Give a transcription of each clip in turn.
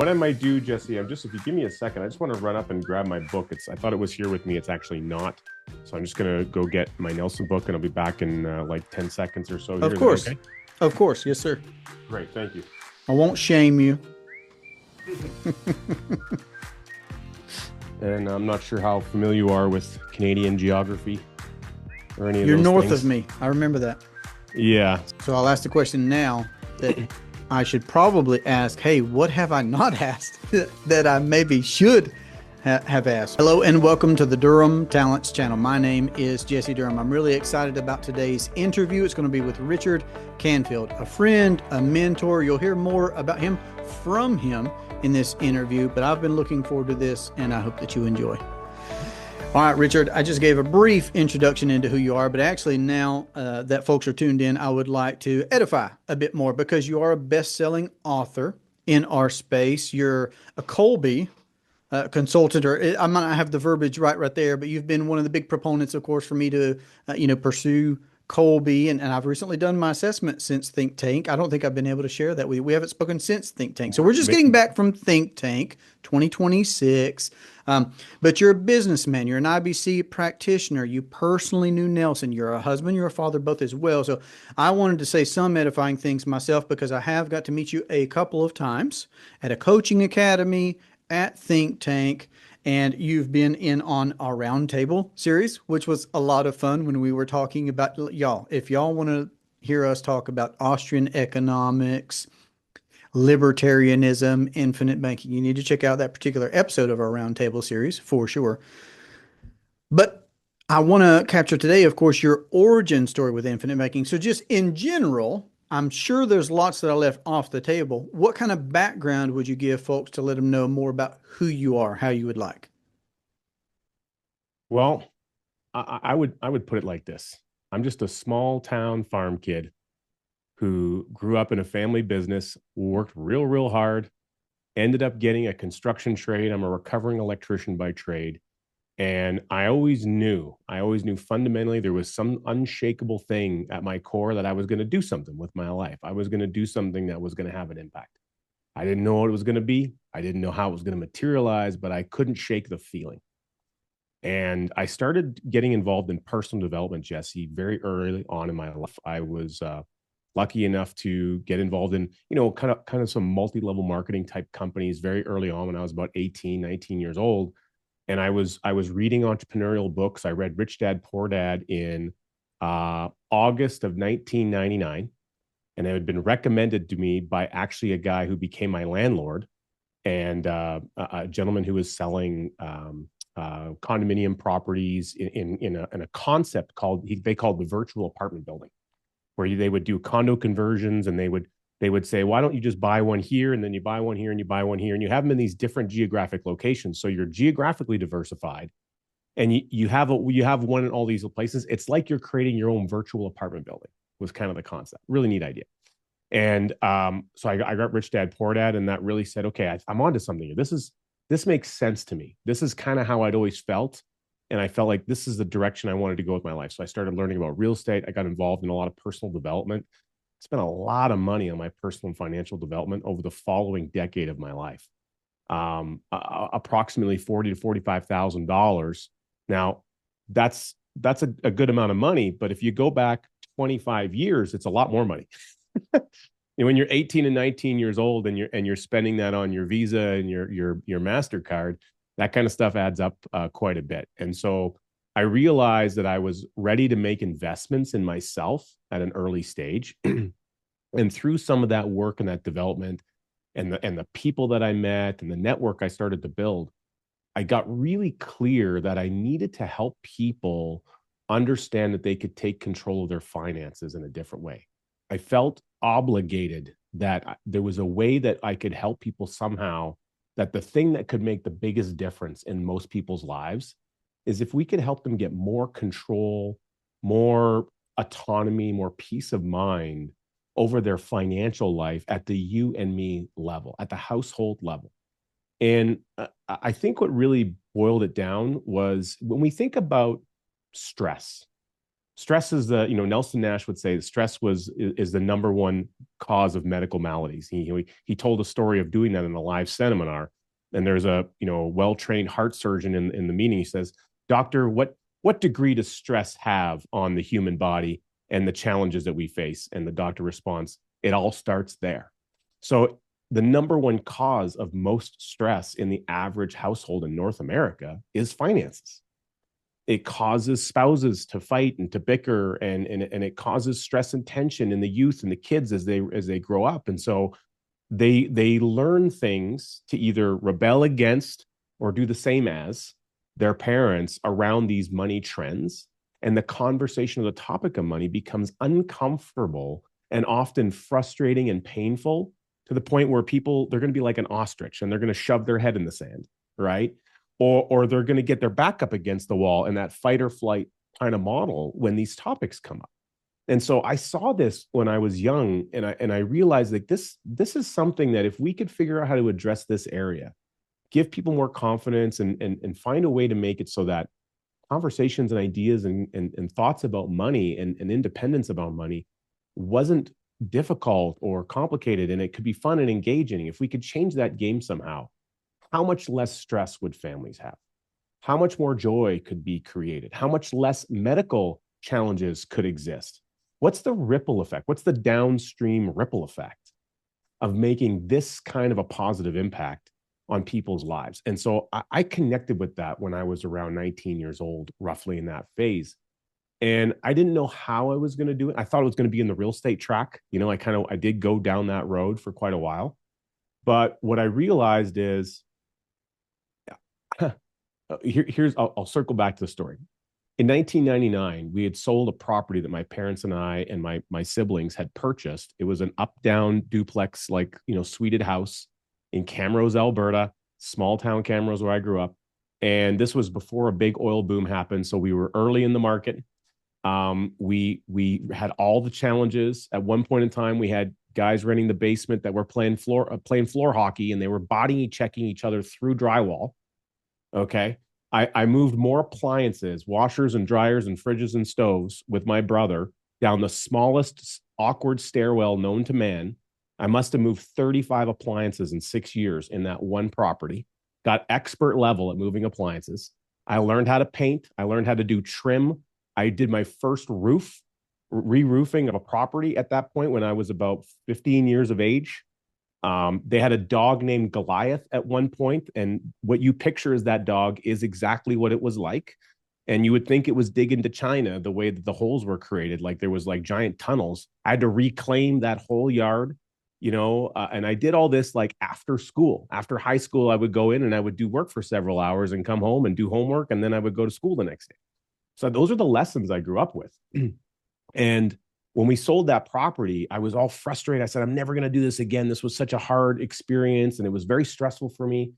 What I might do, Jesse, if you give me a second, I just want to run up and grab my book. I thought it was here with me. It's actually not. So I'm just going to go get my Nelson book and I'll be back in like 10 seconds or so here. Of Is that course. okay? Of course. Yes, sir. Great. Thank you. I won't shame you. And I'm not sure how familiar you are with Canadian geography or any of You're those north things. of me. I remember that. Yeah. So I'll ask the question now that I should probably ask. Hey, what have I not asked that I maybe should have asked? Hello and welcome to the Durham Talents channel. My name is Jesse Durham. I'm really excited about today's interview. It's going to be with Richard Canfield, a friend, a mentor. You'll hear more about him from him in this interview, but I've been looking forward to this and I hope that you enjoy. All right, Richard, I just gave a brief introduction into who you are, but actually now that folks are tuned in, I would like to edify a bit more because you are a best-selling author in our space. You're a Colby consultant, or I might not have the verbiage right there, but you've been one of the big proponents, of course, for me to, pursue Colby. And I've recently done my assessment since Think Tank. I don't think I've been able to share that with you. We haven't spoken since Think Tank. So we're just getting back from Think Tank 2026. But you're a businessman. You're an IBC practitioner. You personally knew Nelson. You're a husband. You're a father, both as well. So I wanted to say some edifying things myself because I have got to meet you a couple of times at a coaching academy, at Think Tank, and you've been in on our roundtable series, which was a lot of fun when we were talking about y'all. If y'all want to hear us talk about Austrian economics, libertarianism, infinite banking, you need to check out that particular episode of our roundtable series for sure. But I want to capture today, of course, your origin story with infinite banking. So just in general, I'm sure there's lots that I left off the table. What kind of background would you give folks to let them know more about who you are, how you would like? Well, I would put it like this. I'm just a small town farm kid who grew up in a family business, worked real hard, ended up getting a construction trade. I'm a recovering electrician by trade. And I always knew fundamentally there was some unshakable thing at my core that I was going to do something with my life. I was going to do something that was going to have an impact. I didn't know what it was going to be. I didn't know how it was going to materialize, but I couldn't shake the feeling. And I started getting involved in personal development, Jesse, very early on in my life. I was lucky enough to get involved in, kind of some multi-level marketing type companies very early on when I was about 18, 19 years old. And I was reading entrepreneurial books. I read Rich Dad Poor Dad in August of 1999, and it had been recommended to me by actually a guy who became my landlord and a gentleman who was selling condominium properties in a concept they called the virtual apartment building, where they would do condo conversions and they would say, why don't you just buy one here and then you buy one here and you buy one here and you have them in these different geographic locations. So you're geographically diversified and you have one in all these places. It's like you're creating your own virtual apartment building was kind of the concept. Really neat idea. And so I got Rich Dad Poor Dad, and that really said, okay, I'm onto something here. This makes sense to me. This is kind of how I'd always felt. And I felt like this is the direction I wanted to go with my life. So I started learning about real estate. I got involved in a lot of personal development, spent a lot of money on my personal and financial development over the following decade of my life. Approximately $40,000 to $45,000. Now, that's a good amount of money, but if you go back 25 years, it's a lot more money. When you're 18 and 19 years old and you're spending that on your Visa and your MasterCard, that kind of stuff adds up quite a bit. And so I realized that I was ready to make investments in myself at an early stage. And through some of that work and that development and the people that I met and the network I started to build, I got really clear that I needed to help people understand that they could take control of their finances in a different way. I felt obligated that there was a way that I could help people somehow, that the thing that could make the biggest difference in most people's lives is if we could help them get more control, more autonomy, more peace of mind over their financial life at the you and me level, at the household level. And I think what really boiled it down was when we think about stress. Stress is Nelson Nash would say that stress is the number one cause of medical maladies. He told a story of doing that in a live seminar, and there's a well-trained heart surgeon in the meeting. He says, "Doctor, what degree does stress have on the human body and the challenges that we face?" And the doctor responds, "It all starts there." So the number one cause of most stress in the average household in North America is finances. It causes spouses to fight and to bicker, and it causes stress and tension in the youth and the kids as they grow up. And so they learn things to either rebel against or do the same as their parents around these money trends. And the conversation of the topic of money becomes uncomfortable and often frustrating and painful, to the point where they're going to be like an ostrich and they're going to shove their head in the sand, right? Or they're going to get their back up against the wall in that fight or flight kind of model when these topics come up. And so I saw this when I was young, and I realized that this is something that if we could figure out how to address this area, give people more confidence, and find a way to make it so that conversations and ideas and thoughts about money and independence about money wasn't difficult or complicated, and it could be fun and engaging. If we could change that game somehow, how much less stress would families have? How much more joy could be created? How much less medical challenges could exist? What's the ripple effect? What's the downstream ripple effect of making this kind of a positive impact on people's lives? And so I connected with that when I was around 19 years old, roughly in that phase. And I didn't know how I was going to do it. I thought it was going to be in the real estate track. I did go down that road for quite a while. But what I realized is, I'll circle back to the story. In 1999, we had sold a property that my parents and I and my siblings had purchased. It was an up-down duplex, suited house in Camrose, Alberta, small town Camrose, where I grew up. And this was before a big oil boom happened, so we were early in the market. We had all the challenges. At one point in time, we had guys renting the basement that were playing floor hockey, and they were body checking each other through drywall. Okay. I moved more appliances, washers and dryers and fridges and stoves with my brother down the smallest awkward stairwell known to man. I must have moved 35 appliances in 6 years in that one property. Got expert level at moving appliances. I learned how to paint. I learned how to do trim. I did my first re-roofing of a property at that point when I was about 15 years of age. They had a dog named Goliath at one point, and what you picture as that dog is exactly what it was like. And you would think it was dig into China, the way that the holes were created, like there was like giant tunnels. I had to reclaim that whole yard, and I did all this like after school. After high school, I would go in and I would do work for several hours and come home and do homework, and then I would go to school the next day. So those are the lessons I grew up with. And when we sold that property, I was all frustrated. I said, I'm never going to do this again. This was such a hard experience, and it was very stressful for me.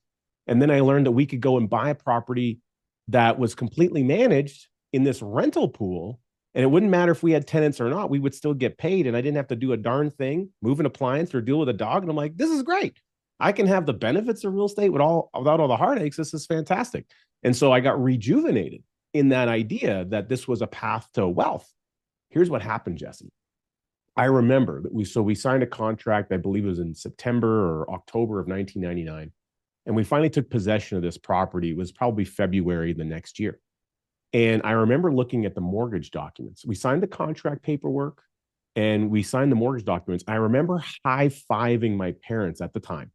And then I learned that we could go and buy a property that was completely managed in this rental pool, and it wouldn't matter if we had tenants or not. We would still get paid, and I didn't have to do a darn thing, move an appliance or deal with a dog. And I'm like, this is great. I can have the benefits of real estate without all the heartaches. This is fantastic. And so I got rejuvenated in that idea that this was a path to wealth. Here's what happened, Jesse. I remember that we signed a contract, I believe it was in September or October of 1999. And we finally took possession of this property. It was probably February the next year. And I remember looking at the mortgage documents. We signed the contract paperwork and we signed the mortgage documents. I remember high-fiving my parents at the time.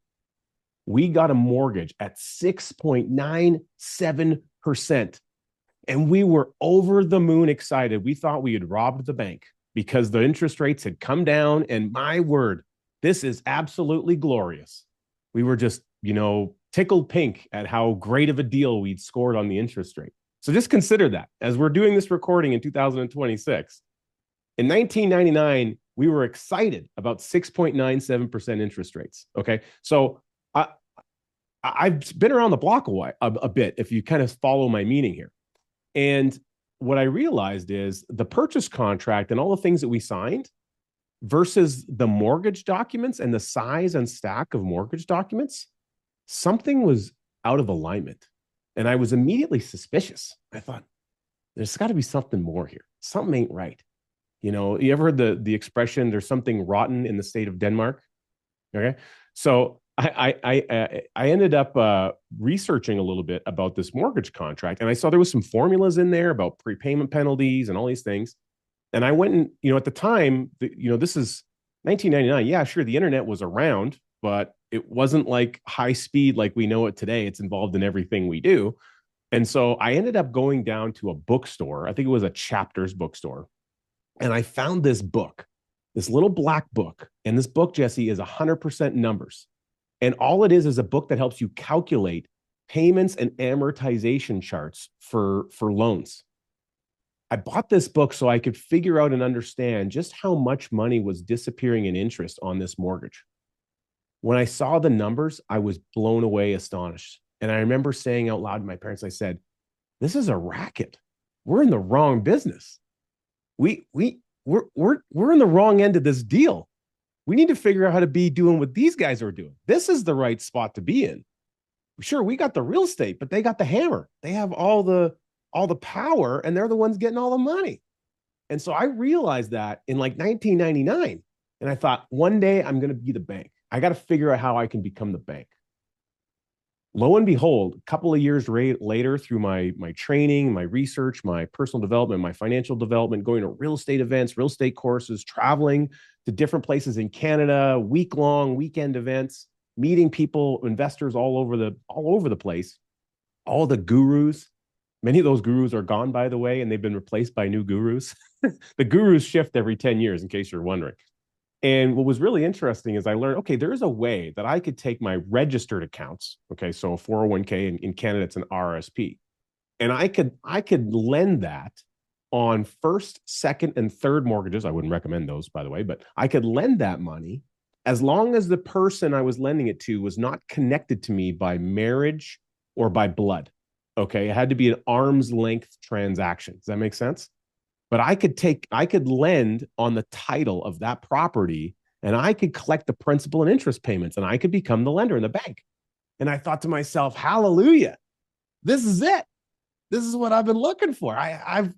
We got a mortgage at 6.97%. And we were over the moon excited. We thought we had robbed the bank because the interest rates had come down. And my word, this is absolutely glorious. We were just, tickled pink at how great of a deal we'd scored on the interest rate. So just consider that as we're doing this recording in 2026. In 1999, we were excited about 6.97% interest rates. Okay. So I've been around the block a bit, if you kind of follow my meaning here. And what I realized is the purchase contract and all the things that we signed versus the mortgage documents and the size and stack of mortgage documents, something was out of alignment. And I was immediately suspicious. I thought, there's got to be something more here. something ain't right. You ever heard the expression, there's something rotten in the state of Denmark? Okay. So I ended up researching a little bit about this mortgage contract, and I saw there was some formulas in there about prepayment penalties and all these things. And I went and, at the time, this is 1999. Yeah, sure, the internet was around, but it wasn't like high speed like we know it today. It's involved in everything we do. And so I ended up going down to a bookstore. I think it was a Chapters bookstore. And I found this book, this little black book. And this book, Jesse, is 100% numbers. And all it is a book that helps you calculate payments and amortization charts for loans. I bought this book so I could figure out and understand just how much money was disappearing in interest on this mortgage. When I saw the numbers, I was blown away, astonished. And I remember saying out loud to my parents, I said, this is a racket. We're in the wrong business. We're in the wrong end of this deal. We need to figure out how to be doing what these guys are doing. This is the right spot to be in. Sure, we got the real estate, but they got the hammer. They have all the power, and they're the ones getting all the money. And so I realized that in like 1999. And I thought, one day I'm going to be the bank. I got to figure out how I can become the bank. Lo and behold, a couple of years later, through my training, my research, my personal development, my financial development, going to real estate events, real estate courses, traveling to different places in Canada, week-long weekend events, meeting people, investors all over the place, all the gurus. Many of those gurus are gone, by the way, and they've been replaced by new gurus. The gurus shift every 10 years, in case you're wondering. And what was really interesting is I learned, okay, there is a way that I could take my registered accounts. Okay, so a 401k in Canada, it's an RSP. And I could lend that on first, second, and third mortgages. I wouldn't recommend those, by the way, but I could lend that money as long as the person I was lending it to was not connected to me by marriage or by blood. Okay, it had to be an arm's length transaction. Does that make sense? But I could lend on the title of that property, and I could collect the principal and interest payments, and I could become the lender in the bank. And I thought to myself, hallelujah, this is it. This is what I've been looking for. I've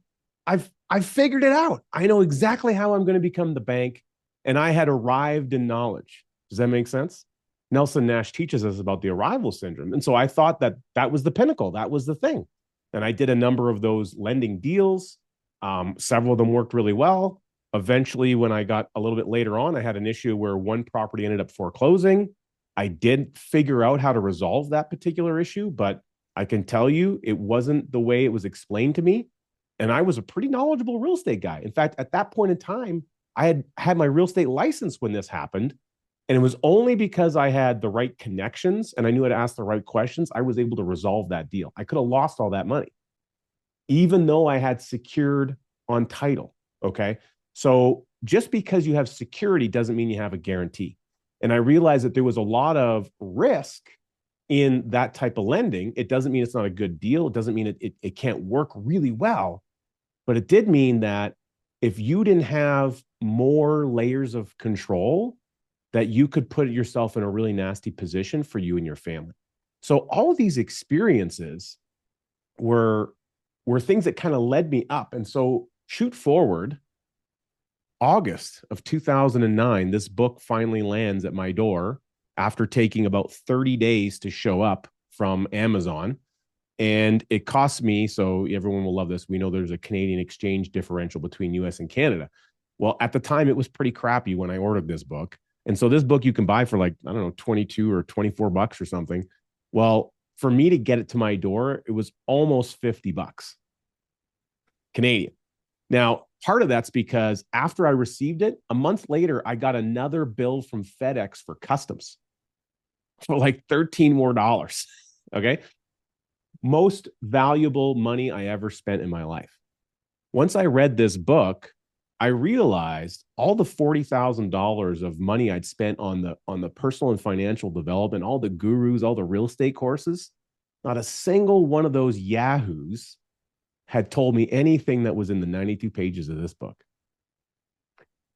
figured it out. I know exactly how I'm going to become the bank, and I had arrived in knowledge. Does that make sense? Nelson Nash teaches us about the arrival syndrome. And so I thought that was the pinnacle. That was the thing. And I did a number of those lending deals. Several of them worked really well. Eventually, when I got a little bit later on, I had an issue where one property ended up foreclosing. I did figure out how to resolve that particular issue, but I can tell you it wasn't the way it was explained to me. And I was a pretty knowledgeable real estate guy. In fact, at that point in time, I had my real estate license when this happened. And it was only because I had the right connections and I knew how to ask the right questions, I was able to resolve that deal. I could have lost all that money, even though I had secured on title. Okay. So just because you have security doesn't mean you have a guarantee. And I realized that there was a lot of risk in that type of lending. It doesn't mean it's not a good deal. It doesn't mean it can't work really well. But it did mean that if you didn't have more layers of control, that you could put yourself in a really nasty position for you and your family. So all of these experiences were things that kind of led me up. And so shoot forward, August of 2009, this book finally lands at my door after taking about 30 days to show up from Amazon. And it cost me, so everyone will love this, we know there's a Canadian exchange differential between US and Canada. Well, at the time, it was pretty crappy when I ordered this book. And so this book you can buy for like, I don't know, 22 or 24 bucks or something. Well, for me to get it to my door, it was almost 50 bucks Canadian. Now, part of that's because after I received it, a month later, I got another bill from FedEx for customs for like $13 more. Okay. Most valuable money I ever spent in my life. Once I read this book, I realized all the $40,000 of money I'd spent on the personal and financial development, all the gurus, all the real estate courses, not a single one of those yahoos had told me anything that was in the 92 pages of this book.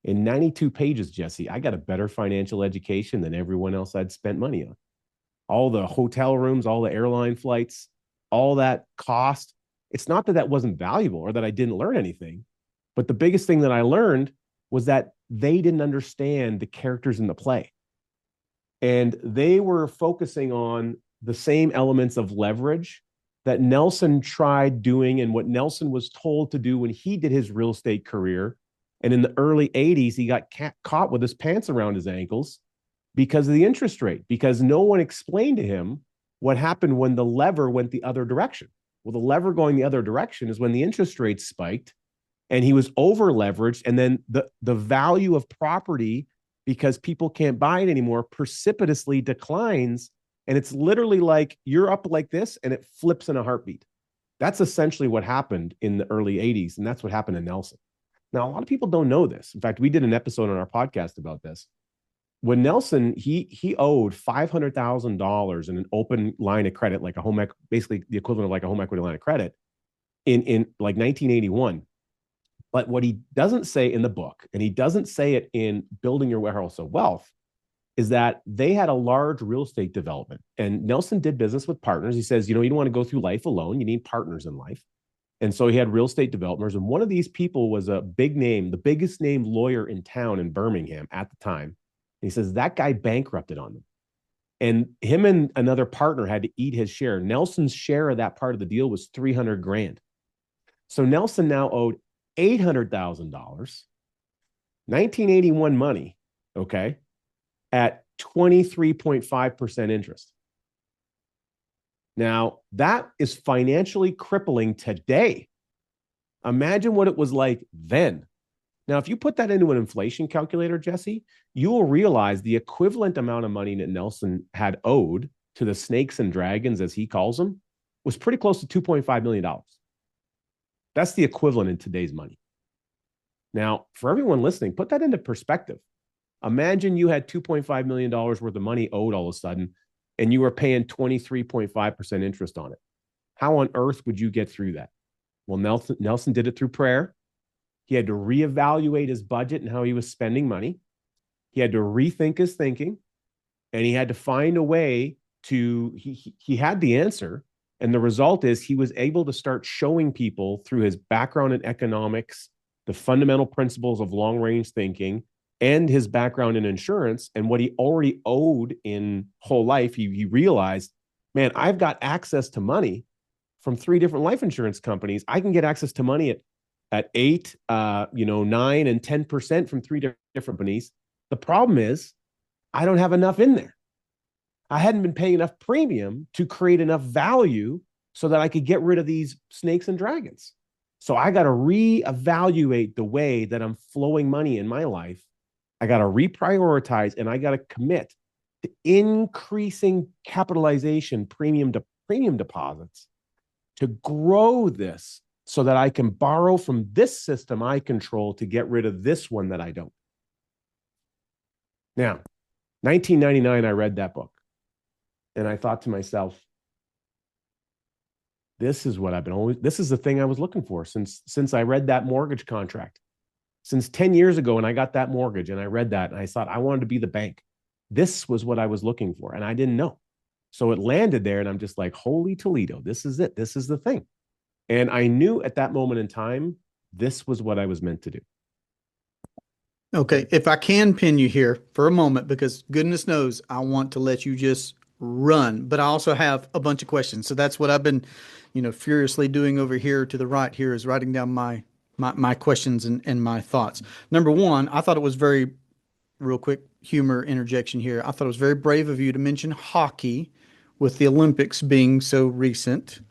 In 92 pages, Jesse, I got a better financial education than everyone else I'd spent money on. All the hotel rooms, all the airline flights, all that cost. It's not that wasn't valuable or that I didn't learn anything. But the biggest thing that I learned was that they didn't understand the characters in the play. And they were focusing on the same elements of leverage that Nelson tried doing and what Nelson was told to do when he did his real estate career. And in the early 80s, he got caught with his pants around his ankles because of the interest rate, because no one explained to him what happened when the lever went the other direction. Well, the lever going the other direction is when the interest rate spiked and he was over leveraged. And then the value of property, because people can't buy it anymore, precipitously declines. And it's literally like you're up like this and it flips in a heartbeat. That's essentially what happened in the early 80s. And that's what happened to Nelson. Now, a lot of people don't know this. In fact, we did an episode on our podcast about this. When Nelson, he owed $500,000 in an open line of credit, like a home, basically the equivalent of like a home equity line of credit in like 1981. But what he doesn't say in the book, and he doesn't say it in Building Your Warehouse of Wealth, is that they had a large real estate development. And Nelson did business with partners. He says, you don't want to go through life alone. You need partners in life. And so he had real estate developers. And one of these people was a big name, the biggest name lawyer in town in Birmingham at the time. And he says that guy bankrupted on them. And him and another partner had to eat his share. Nelson's share of that part of the deal was 300 grand. So Nelson now owed $800,000, 1981 money, okay, at 23.5% interest. Now, that is financially crippling today. Imagine what it was like then. Now, if you put that into an inflation calculator, Jesse, you will realize the equivalent amount of money that Nelson had owed to the snakes and dragons, as he calls them, was pretty close to $2.5 million. That's the equivalent in today's money. Now, for everyone listening, put that into perspective. Imagine you had $2.5 million worth of money owed all of a sudden, and you were paying 23.5% interest on it. How on earth would you get through that? Well, Nelson did it through prayer. He had to reevaluate his budget and how he was spending money. He had to rethink his thinking, and he had to find a way to, he had the answer. And the result is he was able to start showing people through his background in economics, the fundamental principles of long-range thinking, and his background in insurance and what he already owed in whole life. He realized, man, I've got access to money from 3 different life insurance companies. I can get access to money at 8, 9, and 10% from 3 different companies. The problem is I don't have enough in there. I hadn't been paying enough premium to create enough value so that I could get rid of these snakes and dragons. So I got to reevaluate the way that I'm flowing money in my life. I got to reprioritize, and I got to commit to increasing capitalization premium to premium deposits to grow this so that I can borrow from this system I control to get rid of this one that I don't. Now, 1999, I read that book. And I thought to myself, this is what I've been always, this is the thing I was looking for since I read that mortgage contract. Since 10 years ago, when I got that mortgage and I read that, and I thought I wanted to be the bank. This was what I was looking for, and I didn't know. So it landed there, and I'm just like, holy Toledo, this is it. This is the thing. And I knew at that moment in time, this was what I was meant to do. Okay, if I can pin you here for a moment, because goodness knows I want to let you just run, but I also have a bunch of questions. So that's what I've been, furiously doing over here to the right here, is writing down my questions and my thoughts. Number one, I thought it was very, real quick humor interjection here. I thought it was very brave of you to mention hockey with the Olympics being so recent.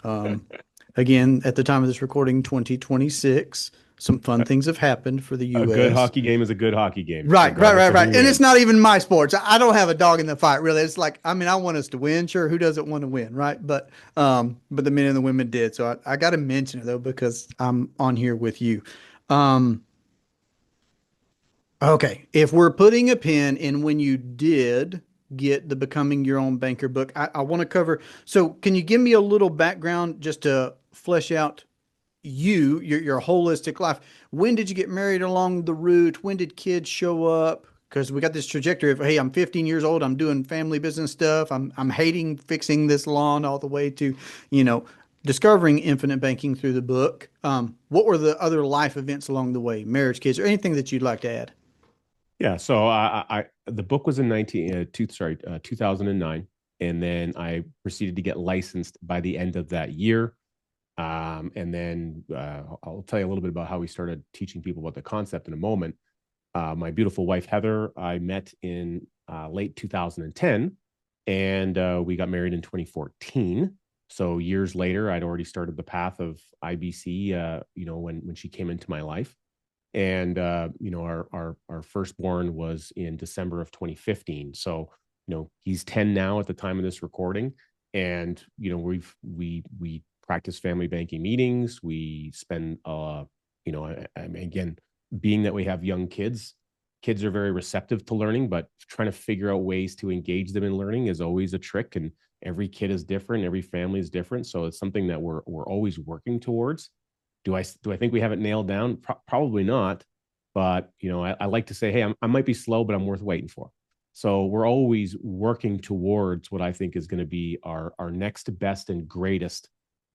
Again, at the time of this recording, 2026. Some fun things have happened for the U.S. A good hockey game is a good hockey game. Right. And it's not even my sports. I don't have a dog in the fight, really. It's like, I want us to win. Sure, who doesn't want to win, right? But the men and the women did. So I got to mention it, though, because I'm on here with you. Okay, if we're putting a pin in when you did get the Becoming Your Own Banker book, I want to cover. So can you give me a little background just to flesh out your holistic life? When did you get married along the route? When did kids show up? Because we got this trajectory of, hey, I'm 15 years old. I'm doing family business stuff. I'm hating fixing this lawn all the way to, discovering infinite banking through the book. What were the other life events along the way, marriage, kids, or anything that you'd like to add? Yeah. So the book was in 2009, and then I proceeded to get licensed by the end of that year. And then I'll tell you a little bit about how we started teaching people about the concept in a moment. My beautiful wife, Heather, I met in late 2010, and we got married in 2014. So years later, I'd already started the path of IBC, when she came into my life. And, our firstborn was in December of 2015. So, he's 10 now at the time of this recording. And, we practice family banking meetings. We spend, I mean, again, being that we have young kids are very receptive to learning, but trying to figure out ways to engage them in learning is always a trick. And every kid is different. Every family is different. So it's something that we're always working towards. Do I think we have it nailed down? Probably not. But I like to say, hey, I might be slow, but I'm worth waiting for. So we're always working towards what I think is going to be our next best and greatest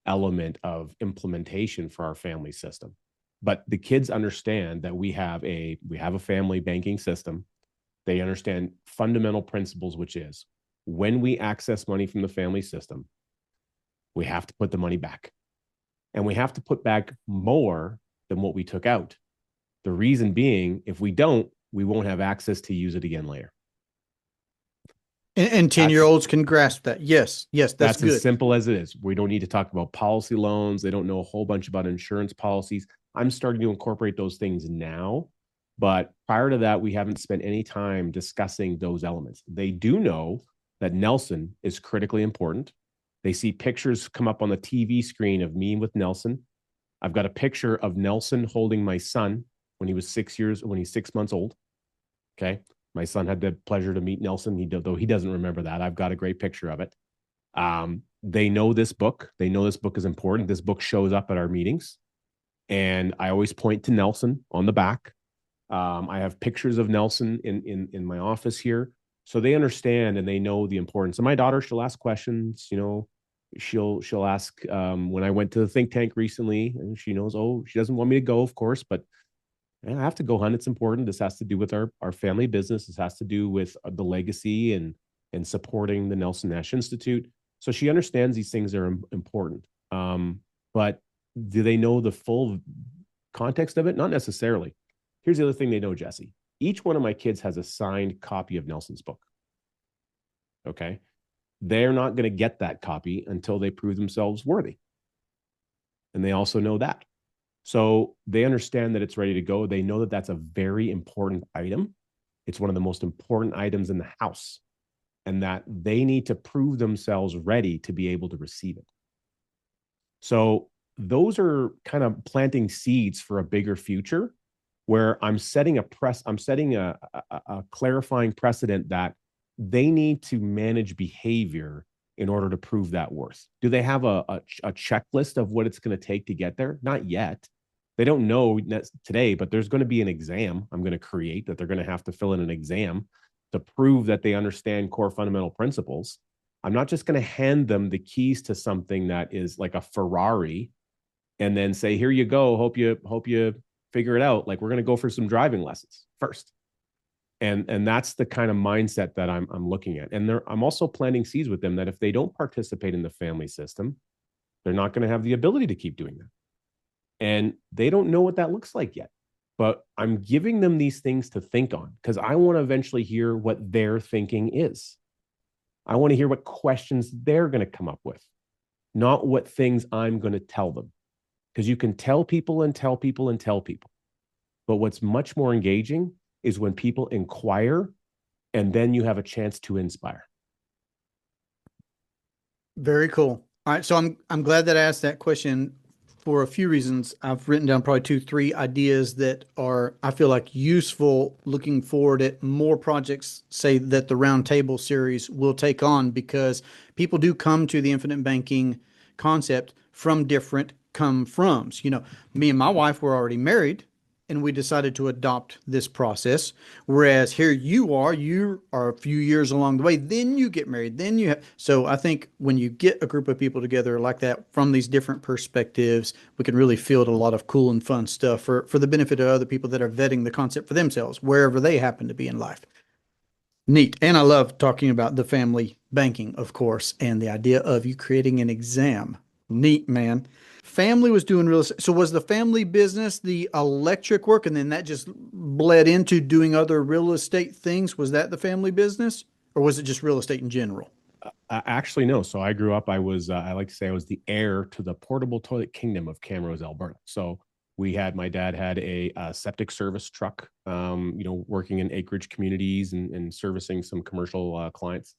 element of implementation for our family system. But the kids understand that we have a family banking system. They understand fundamental principles, which is when we access money from the family system, we have to put the money back. And we have to put back more than what we took out. The reason being, if we don't, we won't have access to use it again later. And 10-year That's olds can grasp that. Yes, yes, that's that's as good. simple as it is. We don't need to talk about policy loans. They don't know a whole bunch about insurance policies. I'm starting to incorporate those things now. But prior to that, we haven't spent any time discussing those elements. They do know that Nelson is critically important. They see pictures come up on the TV screen of me with Nelson. I've got a picture of Nelson holding my son when he's 6 months old. Okay. My son had the pleasure to meet Nelson, though he doesn't remember that. I've got a great picture of it. They know this book. They know this book is important. This book shows up at our meetings. And I always point to Nelson on the back. I have pictures of Nelson in my office here. So they understand and they know the importance. And my daughter, she'll ask questions, she'll ask when I went to the think tank recently, and she knows, oh, she doesn't want me to go, of course, but I have to go, hon. It's important. This has to do with our family business. This has to do with the legacy and supporting the Nelson Nash Institute. So she understands these things are important. But do they know the full context of it? Not necessarily. Here's the other thing they know, Jesse. Each one of my kids has a signed copy of Nelson's book. Okay. They're not going to get that copy until they prove themselves worthy. And they also know that. So they understand that it's ready to go. They know that that's a very important item. It's one of the most important items in the house, and that they need to prove themselves ready to be able to receive it. So those are kind of planting seeds for a bigger future where I'm setting a clarifying precedent that they need to manage behavior in order to prove that worth. Do they have a checklist of what it's going to take to get there? Not yet. They don't know today, but there's going to be an exam I'm going to create that they're going to have to fill in an exam to prove that they understand core fundamental principles. I'm not just going to hand them the keys to something that is like a Ferrari and then say, here you go. Hope you figure it out. Like, we're going to go for some driving lessons first. And that's the kind of mindset that I'm looking at. And I'm also planting seeds with them that if they don't participate in the family system, they're not going to have the ability to keep doing that. And they don't know what that looks like yet. But I'm giving them these things to think on because I want to eventually hear what their thinking is. I want to hear what questions they're going to come up with, not what things I'm going to tell them. Because you can tell people and tell people and tell people. But what's much more engaging is when people inquire and then you have a chance to inspire. Very cool. All right, so I'm glad that I asked that question for a few reasons. I've written down probably 2, 3 ideas that are, I feel like, useful looking forward at more projects, say, that the Roundtable series will take on, because people do come to the infinite banking concept from different come froms. Me and my wife were already married and we decided to adopt this process. Whereas here you are a few years along the way, then you get married, then you have. So I think when you get a group of people together like that from these different perspectives, we can really field a lot of cool and fun stuff for the benefit of other people that are vetting the concept for themselves, wherever they happen to be in life. Neat. And I love talking about the family banking, of course, and the idea of you creating an exam. Neat, man. Family was doing real estate. So was the family business the electric work, and then that just bled into doing other real estate things? Was that the family business, or was it just real estate in general? Actually, no. So I grew up. I like to say I was the heir to the portable toilet kingdom of Camrose, Alberta. So my dad had a septic service truck, working in acreage communities and servicing some commercial clients.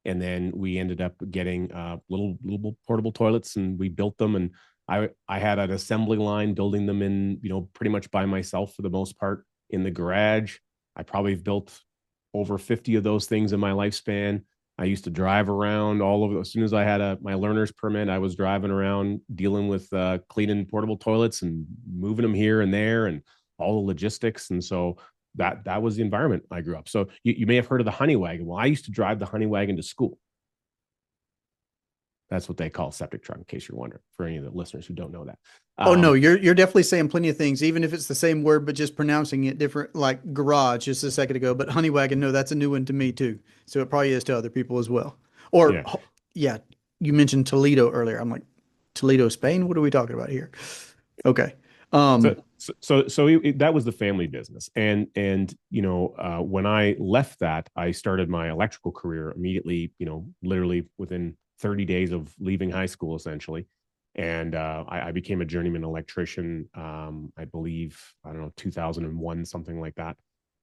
And then we ended up getting little portable toilets, and we built them. And I had an assembly line building them in, pretty much by myself for the most part in the garage. I probably built over 50 of those things in my lifespan. I used to drive around all over. As soon as I had my learner's permit, I was driving around dealing with cleaning portable toilets and moving them here and there and all the logistics. And so that was the environment I grew up. So you may have heard of the honey wagon. Well, I used to drive the honey wagon to school. That's what they call septic truck, in case you're wondering, for any of the listeners who don't know that. Oh no, you're definitely saying plenty of things, even if it's the same word, but just pronouncing it different, like garage just a second ago. But honey wagon, no, that's a new one to me too. So it probably is to other people as well. Or Yeah. yeah, you mentioned Toledo earlier. I'm like, Toledo, Spain? What are we talking about here? Okay. So Um, that was the family business, and when I left that, I started my electrical career immediately. Literally within 30 days of leaving high school, essentially, and I became a journeyman electrician. I believe, I don't know, 2001, something like that.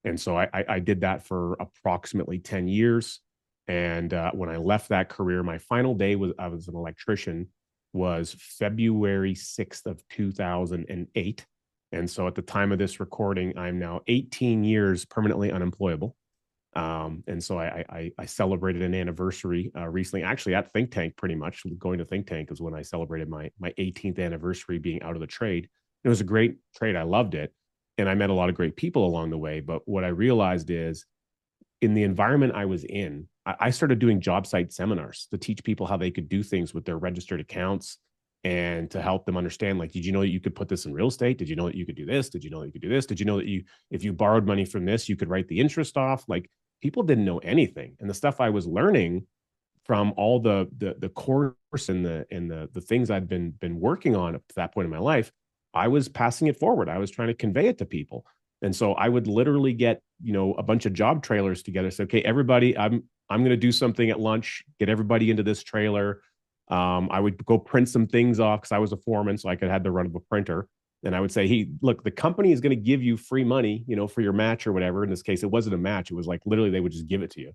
And so I did that for approximately 10 years. And when I left that career, my final day I was an electrician was February 6th of 2008. And so at the time of this recording, I'm now 18 years permanently unemployable. And so I celebrated an anniversary recently, actually at Think Tank. Pretty much going to Think Tank is when I celebrated my 18th anniversary being out of the trade. It was a great trade. I loved it. And I met a lot of great people along the way. But what I realized is in the environment I was in, I started doing job site seminars to teach people how they could do things with their registered accounts and to help them understand, like, did you know that you could put this in real estate? Did you know that you could do this? Did you know that you could do this? Did you know that if you borrowed money from this, you could write the interest off? Like, people didn't know anything. And the stuff I was learning from all the course and the things I'd been working on up to that point in my life, I was passing it forward. I was trying to convey it to people. And so I would literally get, a bunch of job trailers together. Say, okay, everybody, I'm going to do something at lunch, get everybody into this trailer. I would go print some things off because I was a foreman, so I could have the run of a printer. And I would say, hey, look, the company is going to give you free money, for your match or whatever. In this case, it wasn't a match. It was like literally they would just give it to you.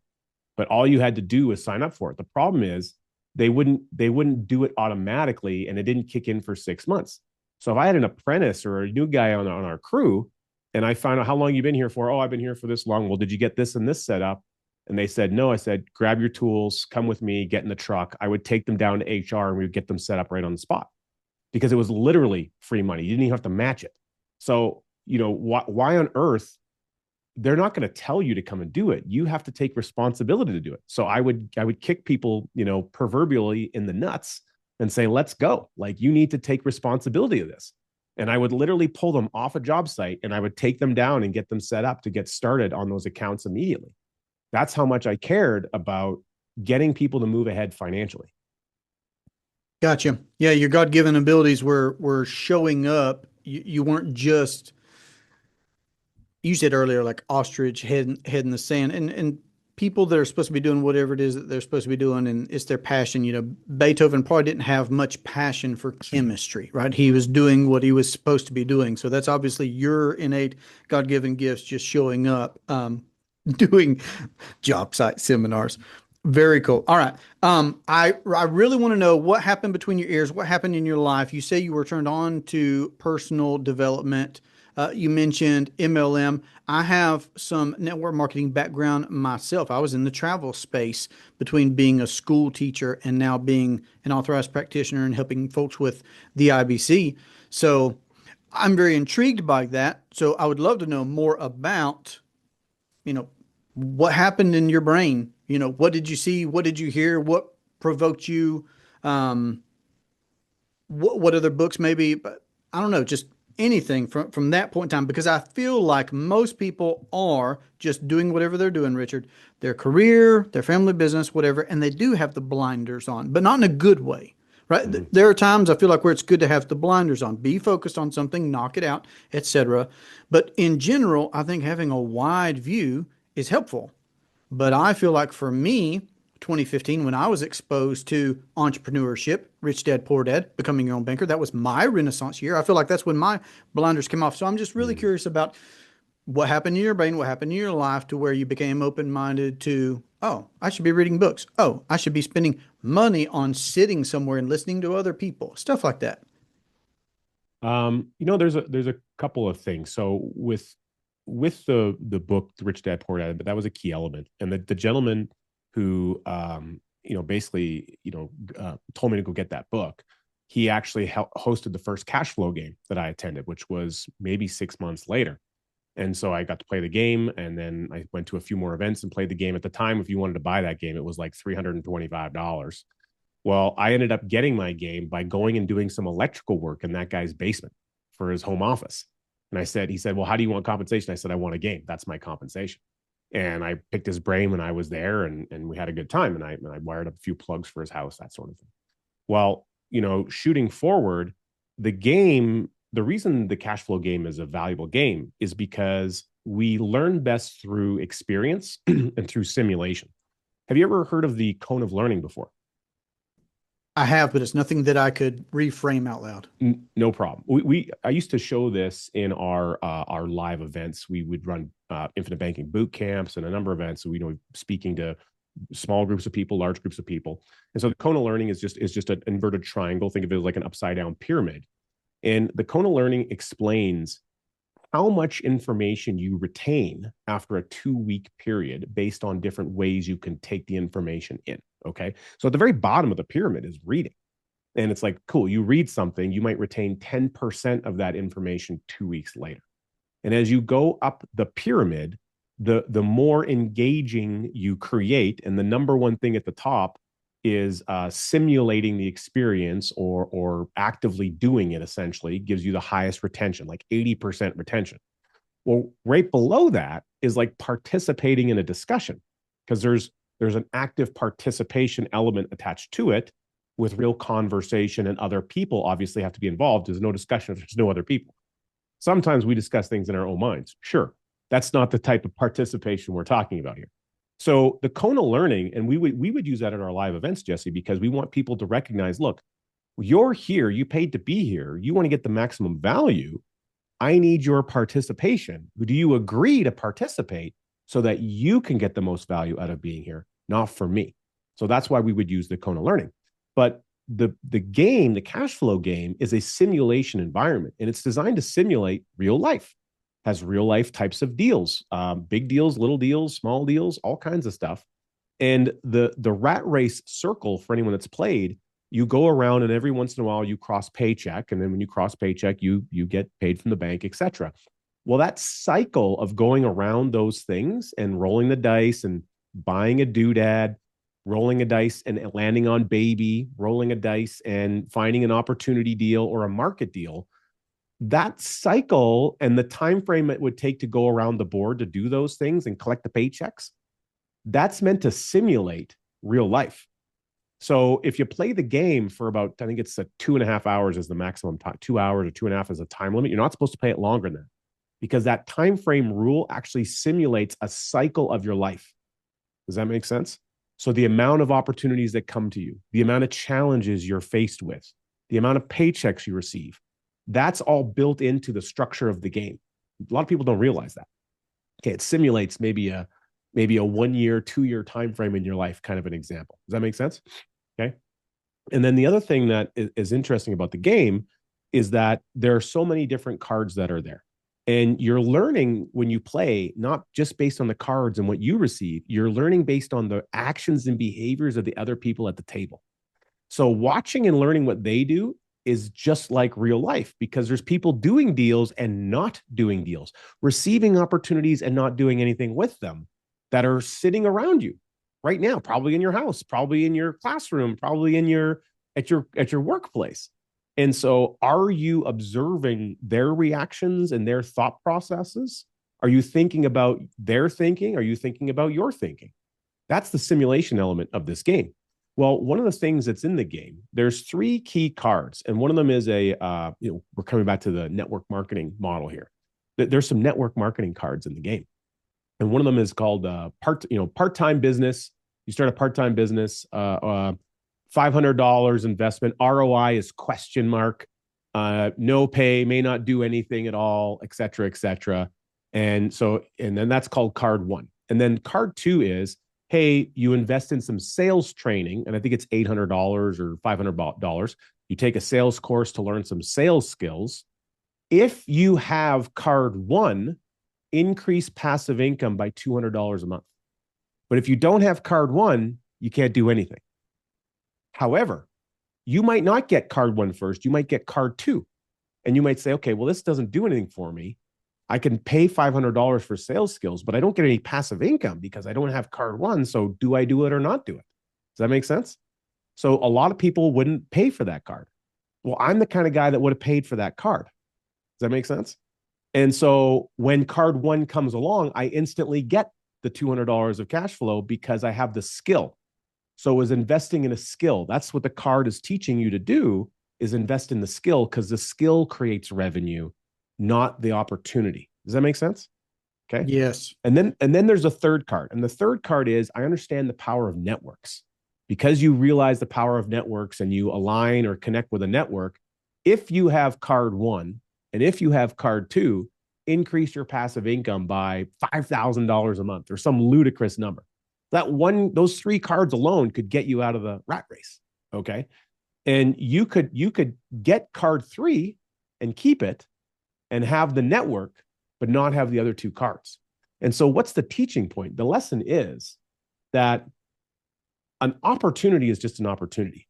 But all you had to do was sign up for it. The problem is they wouldn't do it automatically, and it didn't kick in for 6 months. So if I had an apprentice or a new guy on our crew, and I found out how long you've been here for, oh, I've been here for this long. Well, did you get this and this set up? And they said, no. I said, grab your tools, come with me, get in the truck. I would take them down to HR and we would get them set up right on the spot because it was literally free money. You didn't even have to match it. So, why on earth? They're not going to tell you to come and do it. You have to take responsibility to do it. So I would kick people, proverbially in the nuts and say, let's go. Like, you need to take responsibility of this. And I would literally pull them off a job site and I would take them down and get them set up to get started on those accounts immediately. That's how much I cared about getting people to move ahead financially. Gotcha. Yeah, your God-given abilities were showing up. You weren't just, you said earlier, like ostrich head in the sand, and people that are supposed to be doing whatever it is that they're supposed to be doing, and it's their passion. Beethoven probably didn't have much passion for chemistry, right? He was doing what he was supposed to be doing. So that's obviously your innate God-given gifts just showing up, doing job site seminars. Very cool. All right. I really want to know what happened between your ears. What happened in your life? You say you were turned on to personal development. You mentioned MLM. I have some network marketing background myself. I was in the travel space between being a school teacher and now being an authorized practitioner and helping folks with the IBC. So I'm very intrigued by that. So I would love to know more about, you know, what happened in your brain. What did you see? What did you hear? What provoked you? Um, what other books maybe? But I don't know, just anything from that point in time, because I feel like most people are just doing whatever they're doing, Richard, their career, their family business, whatever, and they do have the blinders on, but not in a good way. Right. Mhm. There are times I feel like where it's good to have the blinders on, be focused on something, knock it out, etc. But in general, I think having a wide view is helpful. But I feel like for me, 2015, when I was exposed to entrepreneurship, Rich Dad, Poor Dad, becoming your own banker, that was my Renaissance year. I feel like that's when my blinders came off. So I'm just really Mhm. curious about what happened in your brain, what happened in your life to where you became open minded to, oh, I should be reading books. Oh, I should be spending money on sitting somewhere and listening to other people, stuff like that. There's a couple of things. So with the book Rich Dad Poor Dad, but that was a key element. And the gentleman who basically told me to go get that book, he actually hosted the first cash flow game that I attended, which was maybe 6 months later. And so I got to play the game, and then I went to a few more events and played the game. At the time, if you wanted to buy that game, it was like $325. Well, I ended up getting my game by going and doing some electrical work in that guy's basement for his home office. And he said, well, how do you want compensation? I said, I want a game. That's my compensation. And I picked his brain when I was there, and we had a good time. And I wired up a few plugs for his house, that sort of thing. Well, shooting forward, the reason the cash flow game is a valuable game is because we learn best through experience and through simulation. Have you ever heard of the cone of learning before? I have, but it's nothing that I could reframe out loud. No problem. I used to show this in our live events. We would run infinite banking boot camps and a number of events. So speaking to small groups of people, large groups of people. And so the cone of learning is just an inverted triangle. Think of it as like an upside down pyramid. And the cone of learning explains how much information you retain after a 2 week period based on different ways you can take the information in. Okay. So at the very bottom of the pyramid is reading. And it's like, cool, you read something, you might retain 10% of that information 2 weeks later. And as you go up the pyramid, the more engaging you create, and the number one thing at the top is simulating the experience or actively doing it, essentially gives you the highest retention, like 80% retention. Well, right below that is like participating in a discussion, because there's an active participation element attached to it, with real conversation, and other people obviously have to be involved. There's no discussion if there's no other people. Sometimes we discuss things in our own minds. Sure, that's not the type of participation we're talking about here. So the cone of learning, and we would use that at our live events, Jesse, because we want people to recognize, look, you're here, you paid to be here, you want to get the maximum value. I need your participation. Do you agree to participate so that you can get the most value out of being here, not for me? So that's why we would use the cone of learning. But the game, the cash flow game, is a simulation environment, and it's designed to simulate real life. Has real life types of deals, big deals, little deals, small deals, all kinds of stuff. And the rat race circle, for anyone that's played, you go around, and every once in a while you cross paycheck, and then when you cross paycheck, you get paid from the bank, etc. Well, that cycle of going around those things and rolling the dice and buying a doodad, rolling a dice and landing on baby, rolling a dice and finding an opportunity deal or a market deal, that cycle and the time frame it would take to go around the board to do those things and collect the paychecks, that's meant to simulate real life. So if you play the game for about, I think it's 2.5 hours is the maximum time, 2 hours or 2.5 is a time limit. You're not supposed to play it longer than that, because that time frame rule actually simulates a cycle of your life. Does that make sense? So the amount of opportunities that come to you, the amount of challenges you're faced with, the amount of paychecks you receive, that's all built into the structure of the game. A lot of people don't realize that. Okay, it simulates maybe a 1 year, 2 year time frame in your life, kind of an example. Does that make sense? Okay. And then the other thing that is interesting about the game is that there are so many different cards that are there. And you're learning when you play, not just based on the cards and what you receive, you're learning based on the actions and behaviors of the other people at the table. So watching and learning what they do is just like real life because there's people doing deals and not doing deals, receiving opportunities and not doing anything with them that are sitting around you right now, probably in your house, probably in your classroom, probably in your at your workplace. And so are you observing their reactions and their thought processes? Are you thinking about their thinking? Are you thinking about your thinking? That's the simulation element of this game. Well, one of the things that's in the game, there's three key cards, and one of them is we're coming back to the network marketing model here. There's some network marketing cards in the game, and one of them is called part-time business. You start a part-time business, $500 investment. ROI is question mark. No pay, may not do anything at all, et cetera, et cetera. And then that's called card one. And then card two is, hey, you invest in some sales training, and I think it's $800 or $500. You take a sales course to learn some sales skills. If you have card one, increase passive income by $200 a month. But if you don't have card one, you can't do anything. However, you might not get card one first. You might get card two. And you might say, okay, well, this doesn't do anything for me. I can pay $500 for sales skills, but I don't get any passive income because I don't have card one. So do I do it or not do it? Does that make sense? So a lot of people wouldn't pay for that card. Well, I'm the kind of guy that would have paid for that card. Does that make sense? And so when card one comes along, I instantly get the $200 of cash flow because I have the skill. So it was investing in a skill. That's what the card is teaching you to do, is invest in the skill, because the skill creates revenue, not the opportunity. Does that make sense? Okay. Yes. And then there's a third card. And the third card is, I understand the power of networks. Because you realize the power of networks and you align or connect with a network, if you have card one and if you have card two, increase your passive income by $5,000 a month or some ludicrous number. Those three cards alone could get you out of the rat race. Okay. And you could get card three and keep it and have the network, but not have the other two cards. And so what's the teaching point? The lesson is that an opportunity is just an opportunity.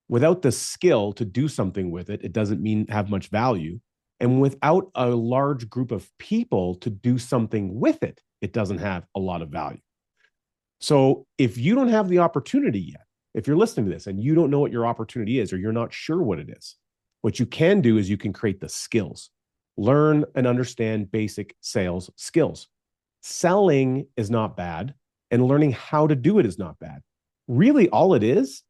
Without the skill to do something with it, it doesn't have much value. And without a large group of people to do something with it, it doesn't have a lot of value. So if you don't have the opportunity yet, if you're listening to this and you don't know what your opportunity is, or you're not sure what it is, what you can do is you can create the skills. Learn and understand basic sales skills. Selling is not bad, and learning how to do it is not bad. Really, all it is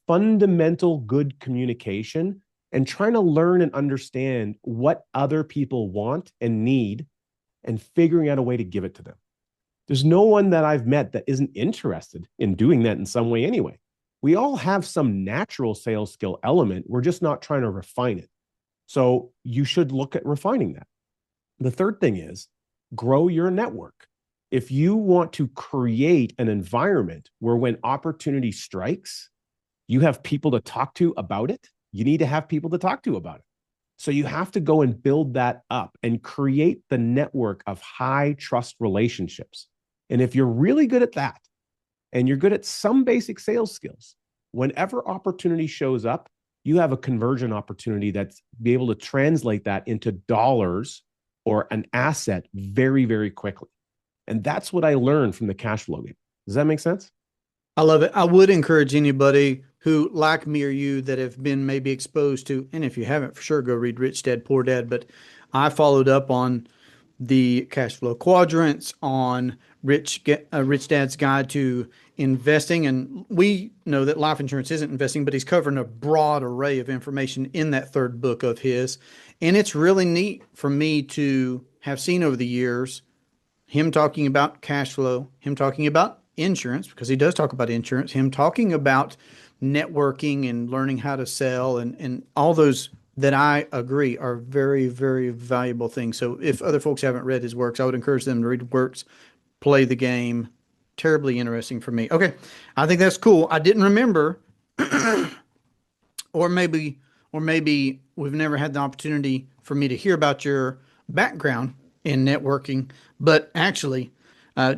fundamental good communication and trying to learn and understand what other people want and need and figuring out a way to give it to them. There's no one that I've met that isn't interested in doing that in some way anyway. We all have some natural sales skill element. We're just not trying to refine it. So you should look at refining that. The third thing is grow your network. If you want to create an environment where when opportunity strikes, you have people to talk to about it, you need to have people to talk to about it. So you have to go and build that up and create the network of high trust relationships. And if you're really good at that, and you're good at some basic sales skills, whenever opportunity shows up, you have a conversion opportunity that's be able to translate that into dollars or an asset very, very quickly. And that's what I learned from the cash flow game. Does that make sense? I love it. I would encourage anybody who, like me or you, that have been maybe exposed to, and if you haven't, for sure, go read Rich Dad, Poor Dad. But I followed up on the cash flow quadrants, on Rich Dad's Guide to Investing. And we know that life insurance isn't investing, but he's covering a broad array of information in that third book of his. And it's really neat for me to have seen over the years him talking about cash flow, him talking about insurance, because he does talk about insurance, him talking about networking and learning how to sell, and all those that I agree are very, very valuable things. So if other folks haven't read his works, I would encourage them to read works, play the game. Terribly interesting for me. Okay, I think that's cool. I didn't remember, or maybe we've never had the opportunity for me to hear about your background in networking, but actually,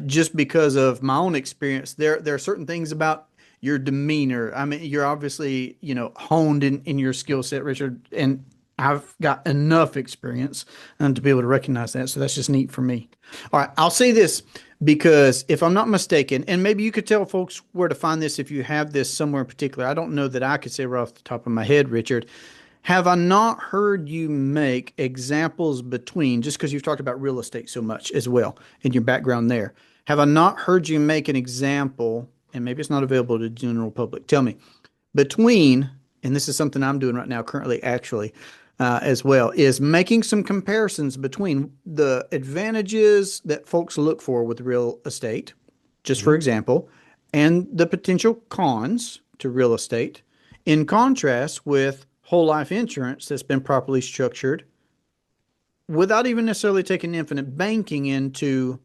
just because of my own experience, there are certain things about your demeanor. I mean, you're obviously, honed in your skill set, Richard, and I've got enough experience to be able to recognize that. So that's just neat for me. All right, I'll say this because if I'm not mistaken, and maybe you could tell folks where to find this if you have this somewhere in particular. I don't know that I could say right off the top of my head, Richard. Have I not heard you make examples between, just because you've talked about real estate so much as well in your background there, have I not heard you make an example, and maybe it's not available to the general public? Tell me, between, and this is something I'm doing right now currently, actually, as well, is making some comparisons between the advantages that folks look for with real estate, just for Mhm. example, and the potential cons to real estate, in contrast with whole life insurance that's been properly structured without even necessarily taking infinite banking into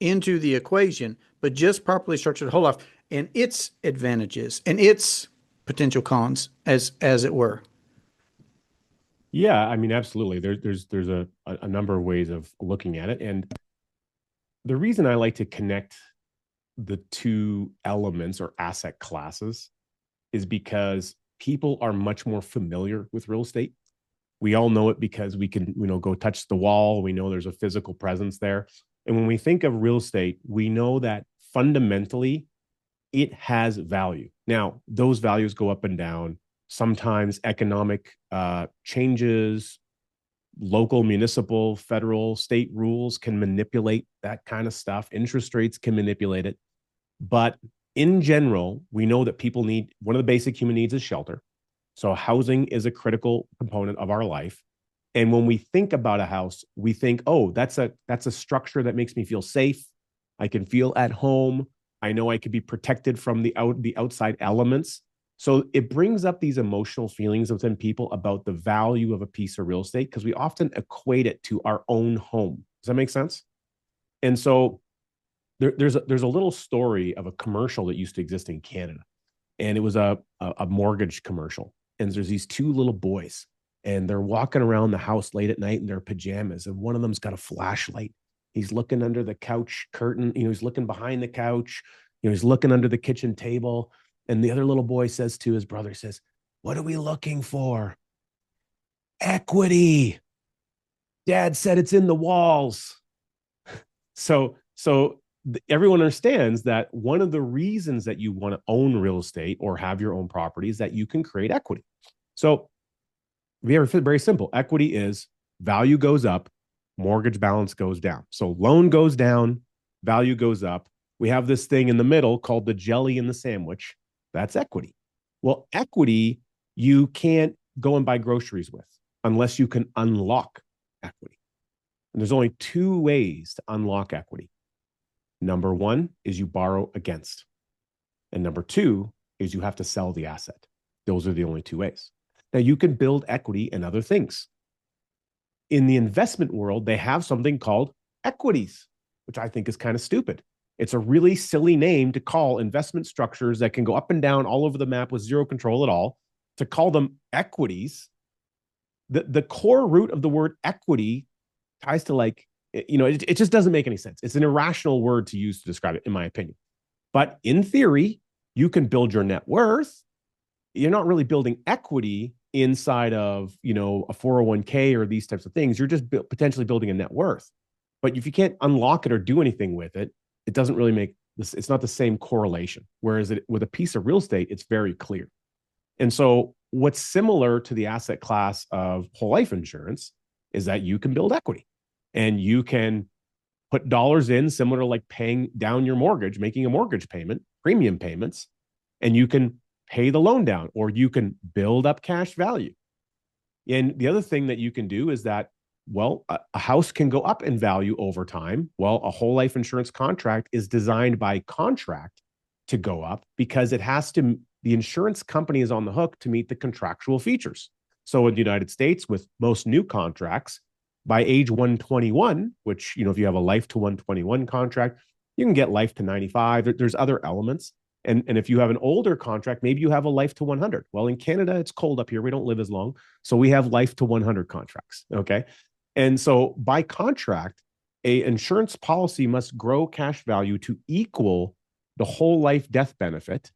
the equation, but just properly structured whole life and its advantages and its potential cons, as it were. Yeah, I mean, absolutely. There's a number of ways of looking at it, and the reason I like to connect the two elements or asset classes is because people are much more familiar with real estate. We all know it because we can, go touch the wall. We know there's a physical presence there. And when we think of real estate, we know that fundamentally it has value. Now, those values go up and down. Sometimes economic changes, local, municipal, federal, state rules can manipulate that kind of stuff. Interest rates can manipulate it. But in general, we know that people need one of the basic human needs is shelter. So housing is a critical component of our life. And when we think about a house, we think, oh, that's a structure that makes me feel safe. I can feel at home. I know I could be protected from the outside elements. So it brings up these emotional feelings within people about the value of a piece of real estate because we often equate it to our own home. Does that make sense? And so there's a little story of a commercial that used to exist in Canada, and it was a mortgage commercial. And there's these two little boys, and they're walking around the house late at night in their pajamas, and one of them's got a flashlight. He's looking under the couch curtain, he's looking behind the couch, he's looking under the kitchen table, and the other little boy says to his brother, says, "What are we looking for?" "Equity. Dad said it's in the walls." So everyone understands that one of the reasons that you want to own real estate or have your own property is that you can create equity. So very simple. Equity is value goes up, mortgage balance goes down. So loan goes down, value goes up. We have this thing in the middle called the jelly in the sandwich. That's equity. Well, equity you can't go and buy groceries with unless you can unlock equity. And there's only two ways to unlock equity. Number one is you borrow against. And number two is you have to sell the asset. Those are the only two ways. Now, you can build equity in other things. In the investment world, they have something called equities, which I think is kind of stupid. It's a really silly name to call investment structures that can go up and down all over the map with zero control at all, to call them equities. The core root of the word equity ties to it just doesn't make any sense. It's an irrational word to use to describe it, in my opinion. But in theory, you can build your net worth. You're not really building equity inside of, a 401k or these types of things. You're just potentially building a net worth. But if you can't unlock it or do anything with it, it doesn't really make this. It's not the same correlation. Whereas with a piece of real estate, it's very clear. And so what's similar to the asset class of whole life insurance is that you can build equity and you can put dollars in, similar to like paying down your mortgage, making a mortgage payment, premium payments, and you can pay the loan down, or you can build up cash value. And the other thing that you can do is that, well, a house can go up in value over time. Well, a whole life insurance contract is designed by contract to go up because the insurance company is on the hook to meet the contractual features. So in the United States, with most new contracts, by age 121, which, if you have a life to 121 contract, you can get life to 95. There's other elements. And if you have an older contract, maybe you have a life to 100. Well, in Canada, it's cold up here. We don't live as long. So we have life to 100 contracts. Okay. And so by contract, a insurance policy must grow cash value to equal the whole life death benefit,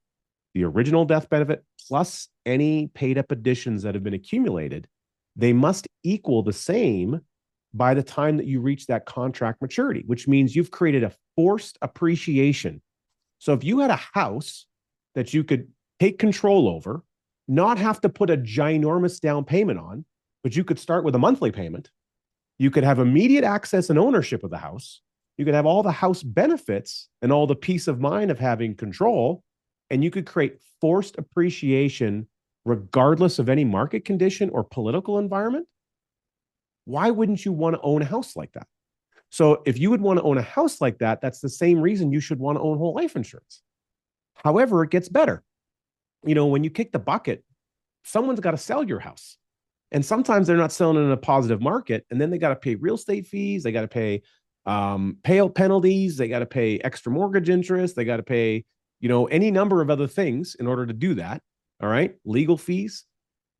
the original death benefit, plus any paid up additions that have been accumulated, they must equal the same by the time that you reach that contract maturity, which means you've created a forced appreciation. So if you had a house that you could take control over, not have to put a ginormous down payment on, but you could start with a monthly payment. You could have immediate access and ownership of the house. You could have all the house benefits and all the peace of mind of having control. And you could create forced appreciation regardless of any market condition or political environment. Why wouldn't you want to own a house like that? So if you would want to own a house like that, that's the same reason you should want to own whole life insurance. However, it gets better. When you kick the bucket, someone's got to sell your house. And sometimes they're not selling in a positive market. And then they got to pay real estate fees. They got to pay payout penalties. They got to pay extra mortgage interest. They got to pay, any number of other things in order to do that. All right. Legal fees.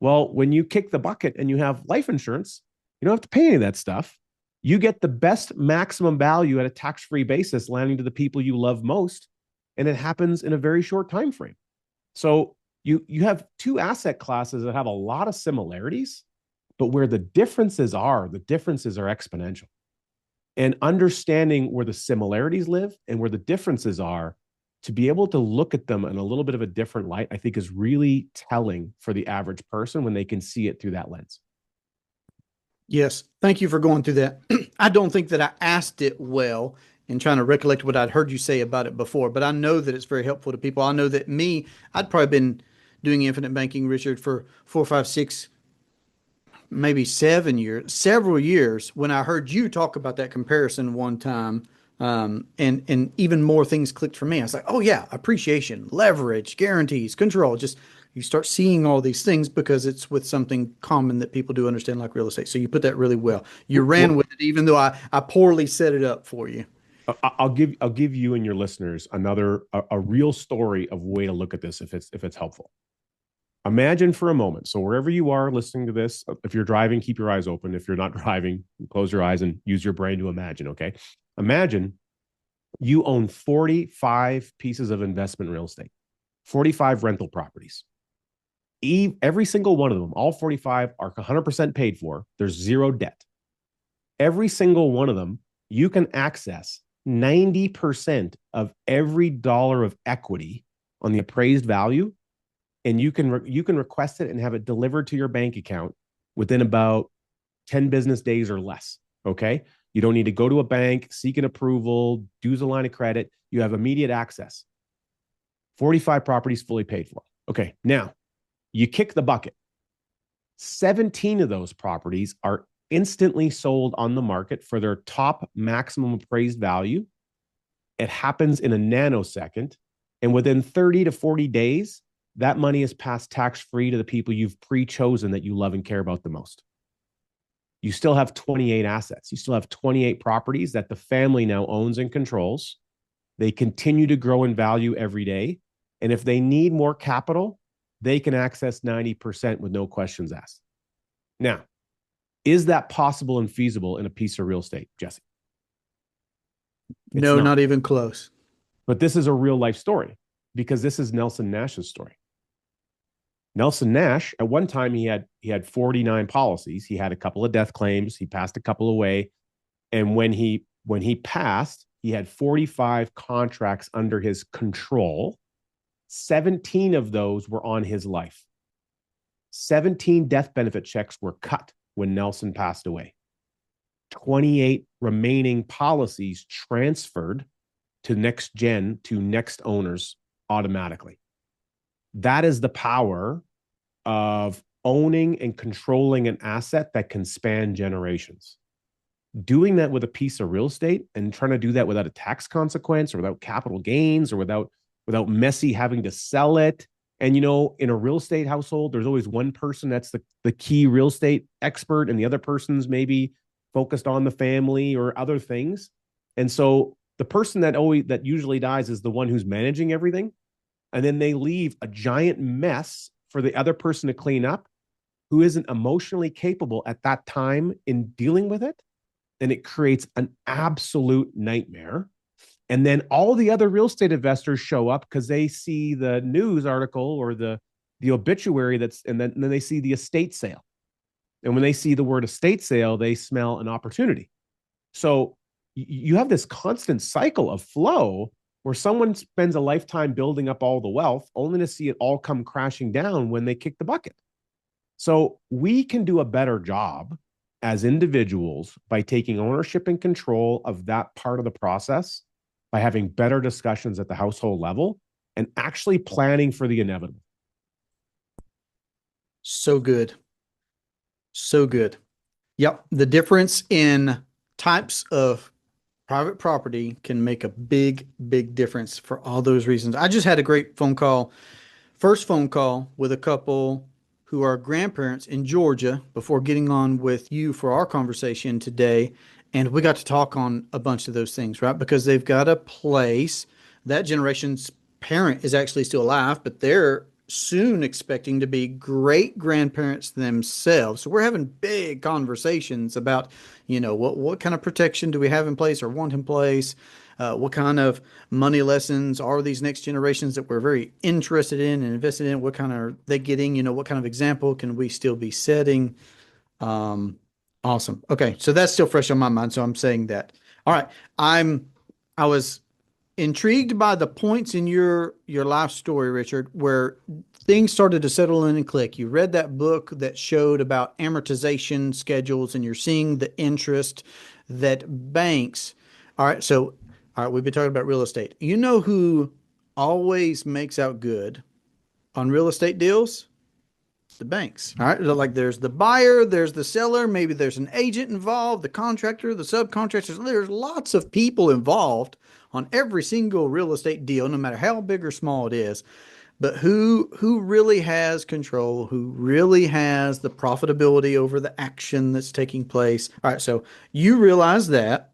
Well, when you kick the bucket and you have life insurance, you don't have to pay any of that stuff. You get the best maximum value at a tax-free basis landing to the people you love most. And it happens in a very short time frame. So you have two asset classes that have a lot of similarities, but where the differences are exponential. And understanding where the similarities live and where the differences are, to be able to look at them in a little bit of a different light, I think is really telling for the average person when they can see it through that lens. Yes. Thank you for going through that. I don't think that I asked it well in trying to recollect what I'd heard you say about it before, but I know that it's very helpful to people. I know that I'd probably been doing infinite banking, Richard, for 4, 5, 6, maybe 7 years, several years, when I heard you talk about that comparison one time. And even more things clicked for me. I was like, oh yeah, appreciation, leverage, guarantees, control. Just you start seeing all these things because it's with something common that people do understand, like real estate. So you put that really well. You ran with it, even though I poorly set it up for you. I'll give you and your listeners a real story of way to look at this if it's helpful. Imagine for a moment. So wherever you are listening to this, if you're driving, keep your eyes open. If you're not driving, close your eyes and use your brain to imagine. Okay. Imagine you own 45 pieces of investment real estate, 45 rental properties. Every single one of them, all 45 are 100% paid for. There's zero debt. Every single one of them, you can access 90% of every dollar of equity on the appraised value. And you can request it and have it delivered to your bank account within about 10 business days or less. Okay. You don't need to go to a bank, seek an approval, use a line of credit. You have immediate access. 45 properties fully paid for. Okay. Now you kick the bucket. 17 of those properties are instantly sold on the market for their top maximum appraised value. It happens in a nanosecond. And within 30 to 40 days, that money is passed tax-free to the people you've pre-chosen that you love and care about the most. You still have 28 assets. You still have 28 properties that the family now owns and controls. They continue to grow in value every day. And if they need more capital, they can access 90% with no questions asked. Now, is that possible and feasible in a piece of real estate, Jesse? No, not even close. But this is a real life story because this is Nelson Nash's story. Nelson Nash, at one time, he had 49 policies. He had a couple of death claims. He passed a couple away. And when he passed, he had 45 contracts under his control. 17 of those were on his life. 17 death benefit checks were cut when Nelson passed away. 28 remaining policies transferred to next gen, to next owners automatically. That is the power of owning and controlling an asset that can span generations. Doing that with a piece of real estate and trying to do that without a tax consequence or without capital gains or without messy having to sell it. And, in a real estate household, there's always one person that's the key real estate expert and the other person's maybe focused on the family or other things. And so the person that usually dies is the one who's managing everything. And then they leave a giant mess for the other person to clean up who isn't emotionally capable at that time in dealing with it. And it creates an absolute nightmare. And then all the other real estate investors show up because they see the news article or the obituary and then they see the estate sale. And when they see the word estate sale, they smell an opportunity. So you have this constant cycle of flow where someone spends a lifetime building up all the wealth only to see it all come crashing down when they kick the bucket. So we can do a better job as individuals by taking ownership and control of that part of the process, by having better discussions at the household level and actually planning for the inevitable. So good. So good. Yep. The difference in types of private property can make a big, big difference for all those reasons. I just had a great first phone call with a couple who are grandparents in Georgia before getting on with you for our conversation today. And we got to talk on a bunch of those things, right? Because they've got a place. That generation's parent is actually still alive, but they're soon expecting to be great grandparents themselves. So we're having big conversations about, what kind of protection do we have in place or want in place? What kind of money lessons are these next generations that we're very interested in and invested in? What kind are they getting? What kind of example can we still be setting? Awesome. Okay, so that's still fresh on my mind. So I'm saying that. All right, I was intrigued by the points in your life story, Richard, where things started to settle in and click. You read that book that showed about amortization schedules, and you're seeing the interest that banks. All right, we've been talking about real estate. You know who always makes out good on real estate deals? The banks. All right. Like there's the buyer, there's the seller, maybe there's an agent involved, the contractor, the subcontractors. There's lots of people involved on every single real estate deal, no matter how big or small it is. But who really has control, who really has the profitability over the action that's taking place? All right. So you realize that.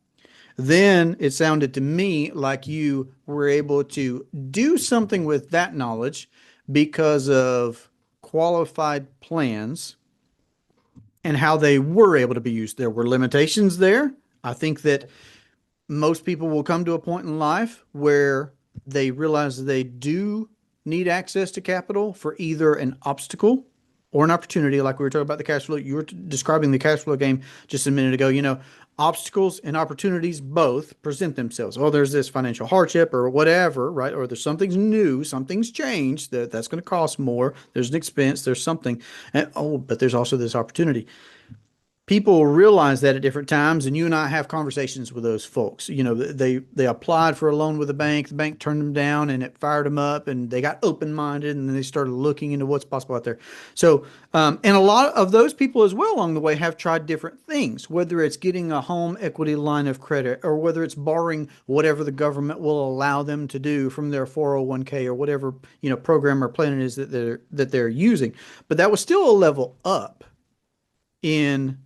Then it sounded to me like you were able to do something with that knowledge because of qualified plans and how they were able to be used. There were limitations there. I think that most people will come to a point in life where they realize they do need access to capital for either an obstacle or an opportunity. Like we were talking about the cash flow. You were describing the cash flow game just a minute ago. Obstacles and opportunities both present themselves. Oh, there's this financial hardship or whatever, right? Or there's something's new, something's changed that's going to cost more. There's an expense, there's something. But there's also this opportunity. People realize that at different times, and you and I have conversations with those folks. They applied for a loan with the bank turned them down, and it fired them up, and they got open-minded, and then they started looking into what's possible out there. So, and a lot of those people as well along the way have tried different things, whether it's getting a home equity line of credit or whether it's borrowing whatever the government will allow them to do from their 401k or whatever, program or plan it is that they're using. But that was still a level up in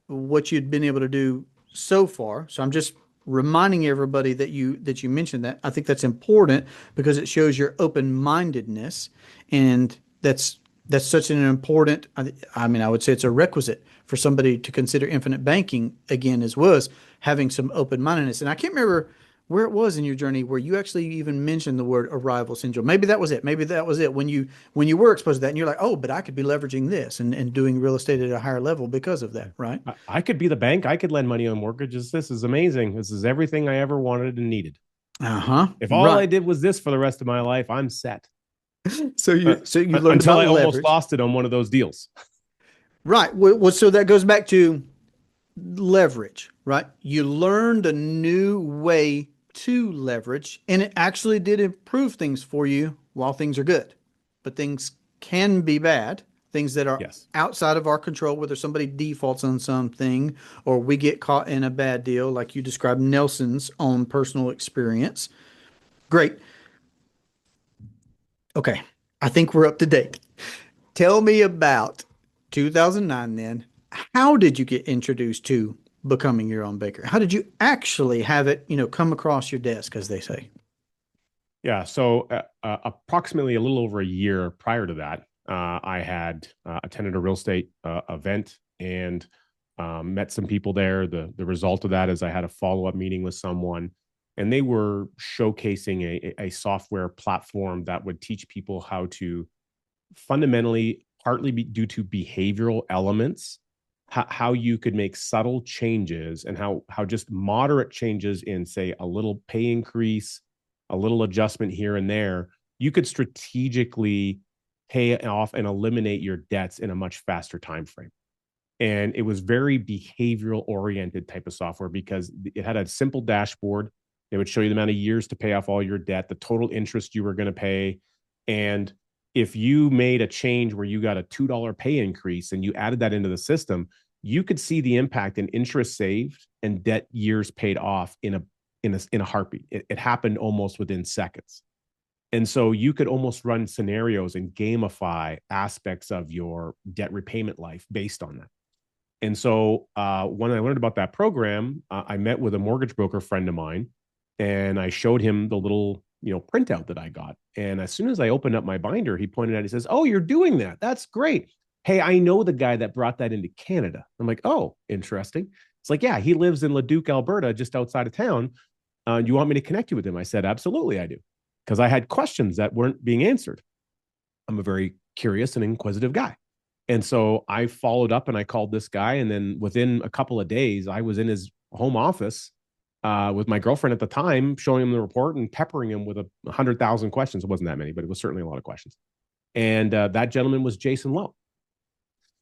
what you'd been able to do so far. So I'm just reminding everybody that you mentioned that. I think that's important because it shows your open-mindedness, and that's such an important. I mean, I would say it's a requisite for somebody to consider infinite banking again, as well as having some open-mindedness. And I can't remember where it was in your journey where you actually even mentioned the word arrival syndrome. Maybe that was it. Maybe that was it when you were exposed to that and you're like, oh, but I could be leveraging this and doing real estate at a higher level because of that, right? I could be the bank. I could lend money on mortgages. This is amazing. This is everything I ever wanted and needed. If all I did was this for the rest of my life, I'm set. So you learned until about I almost leverage. lost it on one of those deals. Right. Well, so that goes back to leverage, right? You learned a new way to leverage, and it actually did improve things for you while things are good. But things can be bad, things that are Yes. outside of our control, whether somebody defaults on something or we get caught in a bad deal, like you described Nelson's own personal experience. Great. Okay. I think we're up to date. Tell me about 2009 then. How did you get introduced to becoming your own baker? How did you actually have it, come across your desk, as they say? Yeah. So approximately a little over a year prior to that, I had attended a real estate event and met some people there. The result of that is I had a follow-up meeting with someone. and they were showcasing a software platform that would teach people how to fundamentally, partly due to behavioral elements, how you could make subtle changes, and how just moderate changes in, say, a little pay increase, a little adjustment here and there, you could strategically pay off and eliminate your debts in a much faster time frame. And it was very behavioral oriented type of software because it had a simple dashboard. It would show you the amount of years to pay off all your debt, the total interest you were going to pay. And if you made a change where you got a $2 pay increase and you added that into the system, you could see the impact in interest saved and debt years paid off in a heartbeat. It happened almost within seconds. And so you could almost run scenarios and gamify aspects of your debt repayment life based on that. And so when I learned about that program, I met with a mortgage broker friend of mine, and I showed him the little printout that I got. And as soon as I opened up my binder, he pointed out, he says, "Oh, you're doing that. That's great. Hey, I know the guy that brought that into Canada." I'm like, "Oh, interesting." It's like, "Yeah, he lives in Leduc, Alberta, just outside of town. You want me to connect you with him?" I said, "Absolutely, I do." Because I had questions that weren't being answered. I'm a very curious and inquisitive guy. And so I followed up and I called this guy. And then within a couple of days, I was in his home office with my girlfriend at the time, showing him the report and peppering him with 100,000 questions. It wasn't that many, but it was certainly a lot of questions. And that gentleman was Jason Lowe.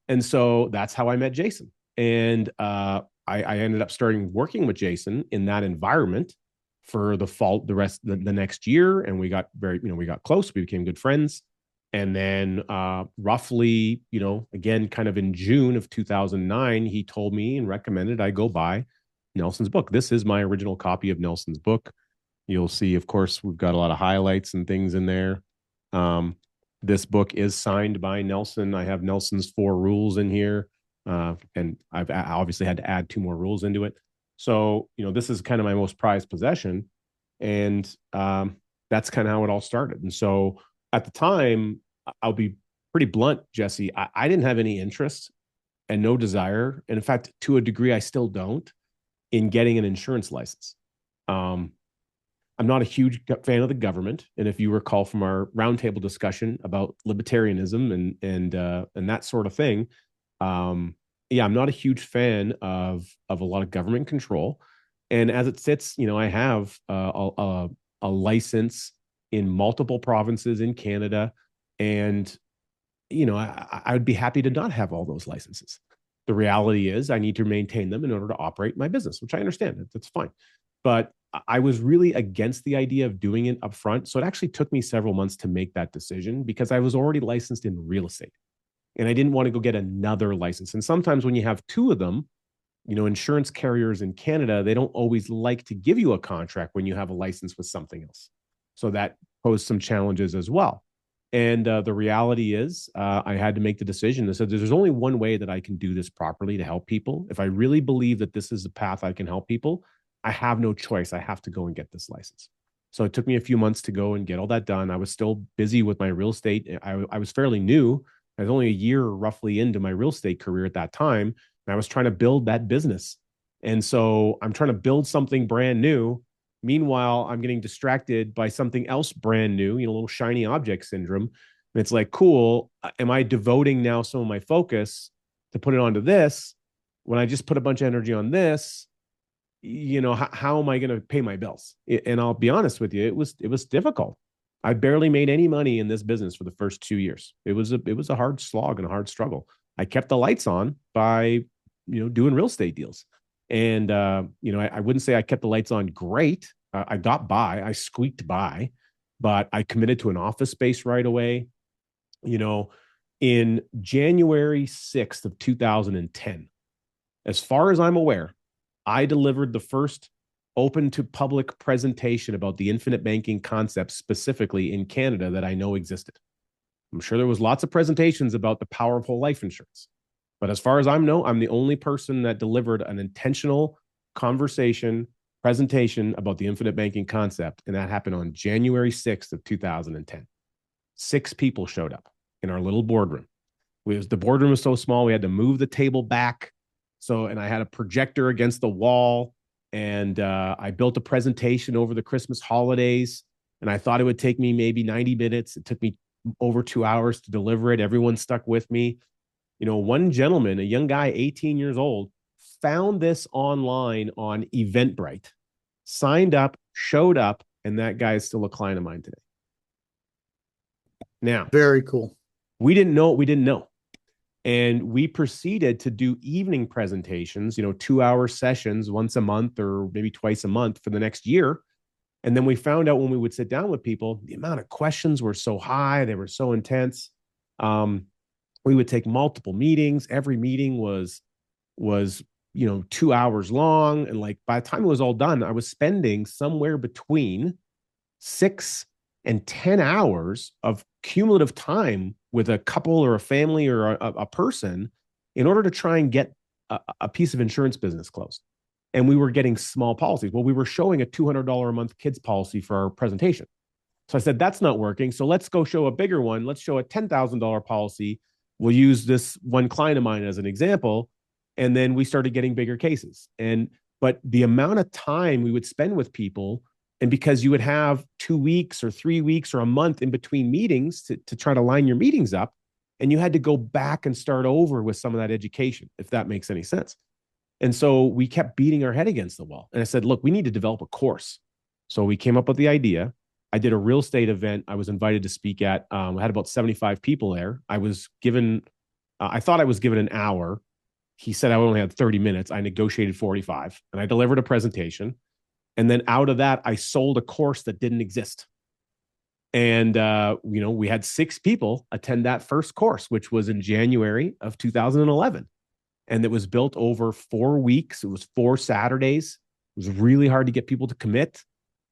And so that's how I met Jason. And I ended up starting working with Jason in that environment for the next year. And we got we got close. We became good friends. And then roughly, again, kind of in June of 2009, he told me and recommended I go buy Nelson's book. This is my original copy of Nelson's book. You'll see, of course, we've got a lot of highlights and things in there. This book is signed by Nelson. I have Nelson's 4 rules in here. And I've obviously had to add 2 more rules into it. So, this is kind of my most prized possession. And that's kind of how it all started. And so at the time, I'll be pretty blunt, Jesse, I didn't have any interest and no desire. And in fact, to a degree, I still don't, in getting an insurance license. I'm not a huge fan of the government. And if you recall from our roundtable discussion about libertarianism and that sort of thing, yeah, I'm not a huge fan of a lot of government control. And as it sits, I have a license in multiple provinces in Canada. And, I would be happy to not have all those licenses. The reality is I need to maintain them in order to operate my business, which I understand. That's fine. But I was really against the idea of doing it up front. So it actually took me several months to make that decision because I was already licensed in real estate. And I didn't want to go get another license. And sometimes when you have 2 of them, insurance carriers in Canada, they don't always like to give you a contract when you have a license with something else. So that posed some challenges as well. And the reality is I had to make the decision. I said, there's only one way that I can do this properly to help people. If I really believe that this is the path I can help people, I have no choice. I have to go and get this license. So it took me a few months to go and get all that done. I was still busy with my real estate. I was fairly new. I was only a year roughly into my real estate career at that time. And I was trying to build that business. And so I'm trying to build something brand new. Meanwhile, I'm getting distracted by something else brand new, little shiny object syndrome. And it's like, cool. Am I devoting now some of my focus to put it onto this when I just put a bunch of energy on this? How am I going to pay my bills? And I'll be honest with you, it was difficult. I barely made any money in this business for the first 2 years. It was a hard slog and a hard struggle. I kept the lights on by, doing real estate deals. And, I wouldn't say I kept the lights on great. I got by, I squeaked by, but I committed to an office space right away. In January 6th of 2010, as far as I'm aware, I delivered the first open to public presentation about the infinite banking concept specifically in Canada that I know existed. I'm sure there was lots of presentations about the power of whole life insurance. But as far as I know, I'm the only person that delivered an intentional presentation about the infinite banking concept. And that happened on January 6th of 2010. 6 people showed up in our little boardroom. The boardroom was so small, we had to move the table back. And I had a projector against the wall. And I built a presentation over the Christmas holidays, and I thought it would take me maybe 90 minutes. It took me over 2 hours to deliver it. Everyone stuck with me. One gentleman, a young guy, 18 years old, found this online on Eventbrite, signed up, showed up, and that guy is still a client of mine today. Now, Very cool. we didn't know what we didn't know. And we proceeded to do evening presentations, 2 hour sessions once a month or maybe twice a month for the next year. And then we found out when we would sit down with people, the amount of questions were so high, they were so intense. We would take multiple meetings. Every meeting was 2 hours long. And like by the time it was all done, I was spending somewhere between 6 and 10 hours of cumulative time with a couple or a family or a person in order to try and get a piece of insurance business closed. And we were getting small policies. Well, we were showing a $200 a month kids policy for our presentation. So I said, that's not working. So let's go show a bigger one. Let's show a $10,000 policy. We'll use this one client of mine as an example. And then we started getting bigger cases. But the amount of time we would spend with people, and because you would have 2 weeks or 3 weeks or a month in between meetings to try to line your meetings up, and you had to go back and start over with some of that education, if that makes any sense. And so we kept beating our head against the wall. And I said, look, we need to develop a course. So we came up with the idea. I did a real estate event I was invited to speak at. I had about 75 people there. I thought I was given an hour. He said I only had 30 minutes. I negotiated 45, and I delivered a presentation. And then out of that, I sold a course that didn't exist. And, we had 6 people attend that first course, which was in January of 2011. And it was built over 4 weeks. It was 4 Saturdays. It was really hard to get people to commit.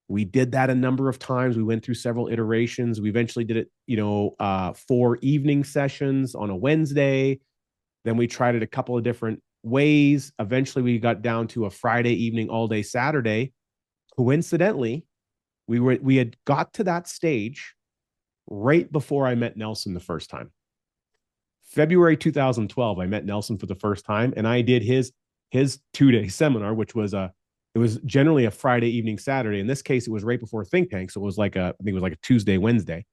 We did that a number of times. We went through several iterations. We eventually did it, 4 evening sessions on a Wednesday. Then we tried it a couple of different ways. Eventually, we got down to a Friday evening, all day Saturday. Coincidentally, we had got to that stage right before I met Nelson the first time. February 2012, I met Nelson for the first time, and I did his 2-day seminar, which was it was generally a Friday evening, Saturday. In this case, it was right before Think Tank, so it was I think it was like a Tuesday, Wednesday.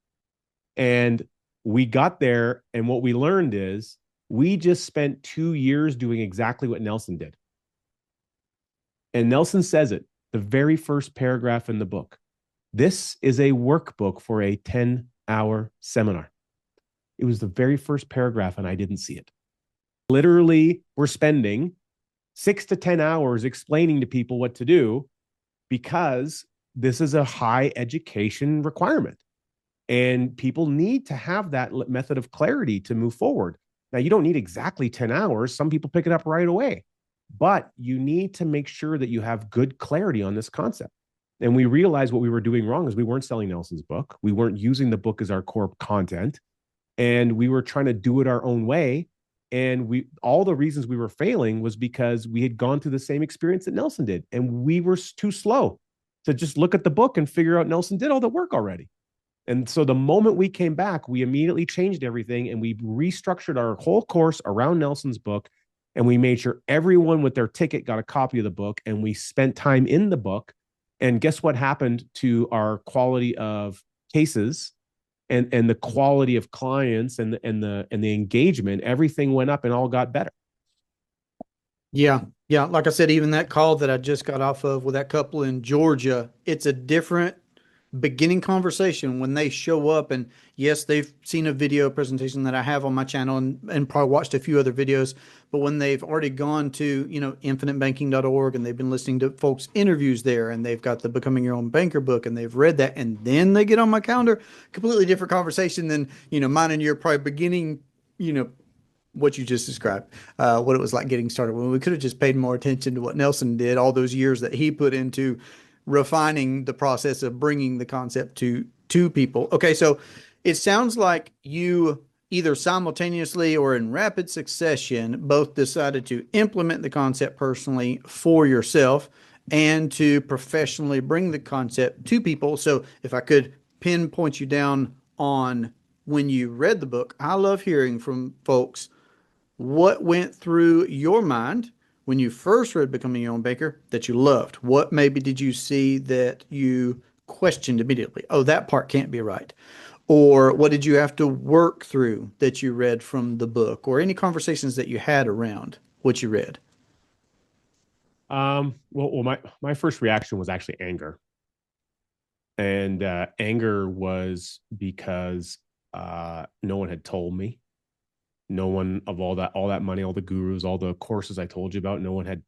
And we got there, and what we learned is we just spent 2 years doing exactly what Nelson did. And Nelson says it, the very first paragraph in the book. This is a workbook for a 10-hour seminar. It was the very first paragraph, and I didn't see it. Literally, we're spending 6 to 10 hours explaining to people what to do because this is a high education requirement. And people need to have that method of clarity to move forward. Now, you don't need exactly 10 hours. Some people pick it up right away. But you need to make sure that you have good clarity on this concept. And we realized what we were doing wrong is we weren't selling Nelson's book. We weren't using the book as our core content. And we were trying to do it our own way. And all the reasons we were failing was because we had gone through the same experience that Nelson did. And we were too slow to just look at the book and figure out Nelson did all the work already. And so the moment we came back, we immediately changed everything and we restructured our whole course around Nelson's book. And we made sure everyone with their ticket got a copy of the book, and we spent time in the book. And guess what happened to our quality of cases and the quality of clients and the engagement? Everything went up and all got better. Yeah. Yeah. Like I said, even that call that I just got off of with that couple in Georgia, it's a different beginning conversation when they show up. And yes, they've seen a video presentation that I have on my channel and probably watched a few other videos. But when they've already gone to, infinitebanking.org and they've been listening to folks' interviews there, and they've got the Becoming Your Own Banker book and they've read that, and then they get on my calendar, completely different conversation than, mine and your probably beginning, what you just described, what it was like getting started. When we could have just paid more attention to what Nelson did, all those years that he put into refining the process of bringing the concept to people. Okay, so it sounds like you either simultaneously or in rapid succession both decided to implement the concept personally for yourself and to professionally bring the concept to people. So if I could pinpoint you down on when you read the book, I love hearing from folks what went through your mind when you first read Becoming Your Own Baker that you loved? What maybe did you see that you questioned immediately? Oh, that part can't be right. Or what did you have to work through that you read from the book, or any conversations that you had around what you read? My first reaction was actually anger, and anger was because no one had told me. No one of all that money, all the gurus, all the courses I told you about, no one had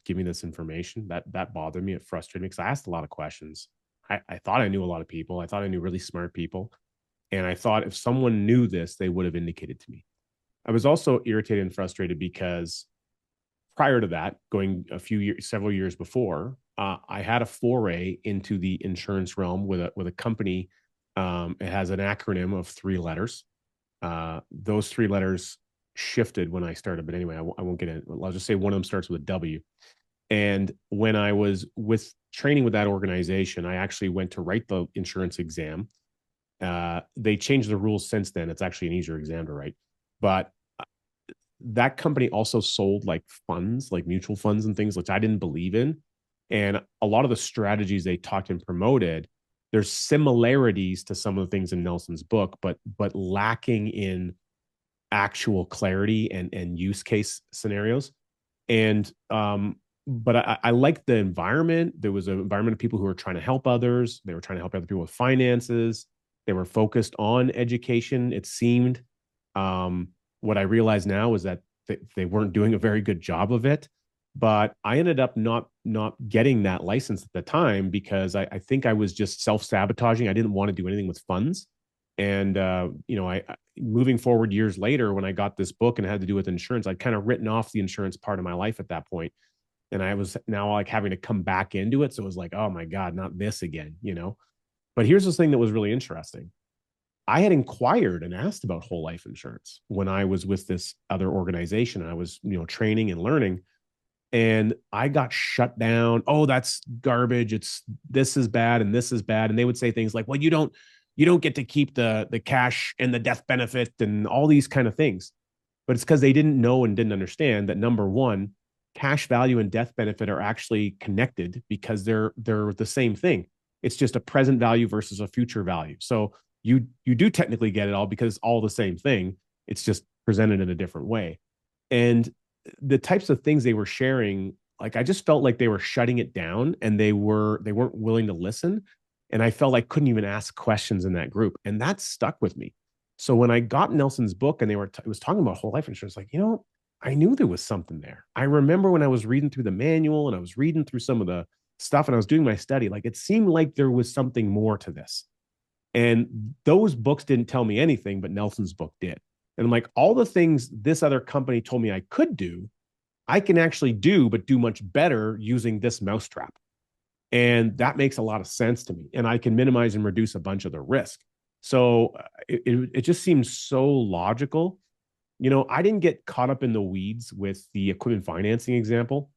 given me this information. That bothered me. It frustrated me because I asked a lot of questions. I thought I knew a lot of people. I thought I knew really smart people. And I thought if someone knew this, they would have indicated to me. I was also irritated and frustrated because prior to that, going several years before, I had a foray into the insurance realm with a company. It has an acronym of three letters. Those three letters shifted when I started, but anyway, I won't get in. I'll just say one of them starts with a W. And when I was with training with that organization, I actually went to write the insurance exam. They changed the rules since then. It's actually an easier exam to write, but that company also sold like funds, like mutual funds and things, which I didn't believe in. And a lot of the strategies they talked and promoted, there's similarities to some of the things in Nelson's book, but lacking in actual clarity and use case scenarios. And but I liked the environment. There was an environment of people who were trying to help others. They were trying to help other people with finances. They were focused on education. It seemed. What I realize now is that they weren't doing a very good job of it. But I ended up not getting that license at the time because I think I was just self sabotaging. I didn't want to do anything with funds. And I moving forward years later, when I got this book and it had to do with insurance, I'd kind of written off the insurance part of my life at that point, and I was now like having to come back into it. So it was like, oh my god, not this again. But here's this thing that was really interesting. I had inquired and asked about whole life insurance when I was with this other organization. And I was, training and learning, and I got shut down. Oh, that's garbage. It's this is bad and this is bad. And they would say things like, well, you don't get to keep the cash and the death benefit and all these kind of things. But it's because they didn't know and didn't understand that number one, cash value and death benefit are actually connected because they're the same thing. It's just a present value versus a future value. So you do technically get it all because it's all the same thing. It's just presented in a different way. And the types of things they were sharing, like I just felt like they were shutting it down and they weren't willing to listen. And I felt I couldn't even ask questions in that group. And that stuck with me. So when I got Nelson's book and it was talking about whole life insurance, like, I knew there was something there. I remember when I was reading through the manual and I was reading through some of the stuff and I was doing my study, like it seemed like there was something more to this. And those books didn't tell me anything, but Nelson's book did. And I'm like, all the things this other company told me I could do, I can actually do, but do much better using this mousetrap. And that makes a lot of sense to me. And I can minimize and reduce a bunch of the risk. So it just seems so logical. I didn't get caught up in the weeds with the equipment financing example.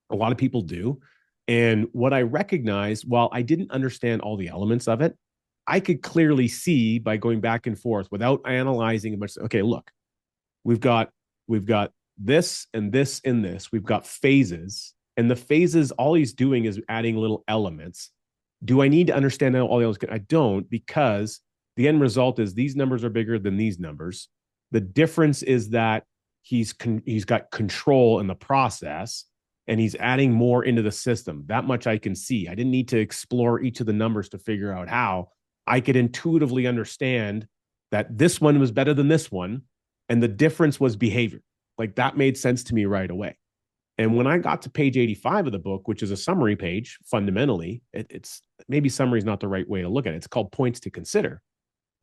A lot of people do. And what I recognized, while I didn't understand all the elements of it, I could clearly see by going back and forth without analyzing much. Okay, look, we've got this and this and this. We've got phases, and the phases, all he's doing is adding little elements. Do I need to understand how all the elements? I don't, because the end result is these numbers are bigger than these numbers. The difference is that he's got control in the process and he's adding more into the system. That much I can see. I didn't need to explore each of the numbers to figure out how. I could intuitively understand that this one was better than this one, and the difference was behavior. Like that made sense to me right away. And when I got to page 85 of the book, which is a summary page, fundamentally, it's maybe summary is not the right way to look at it. It's called points to consider.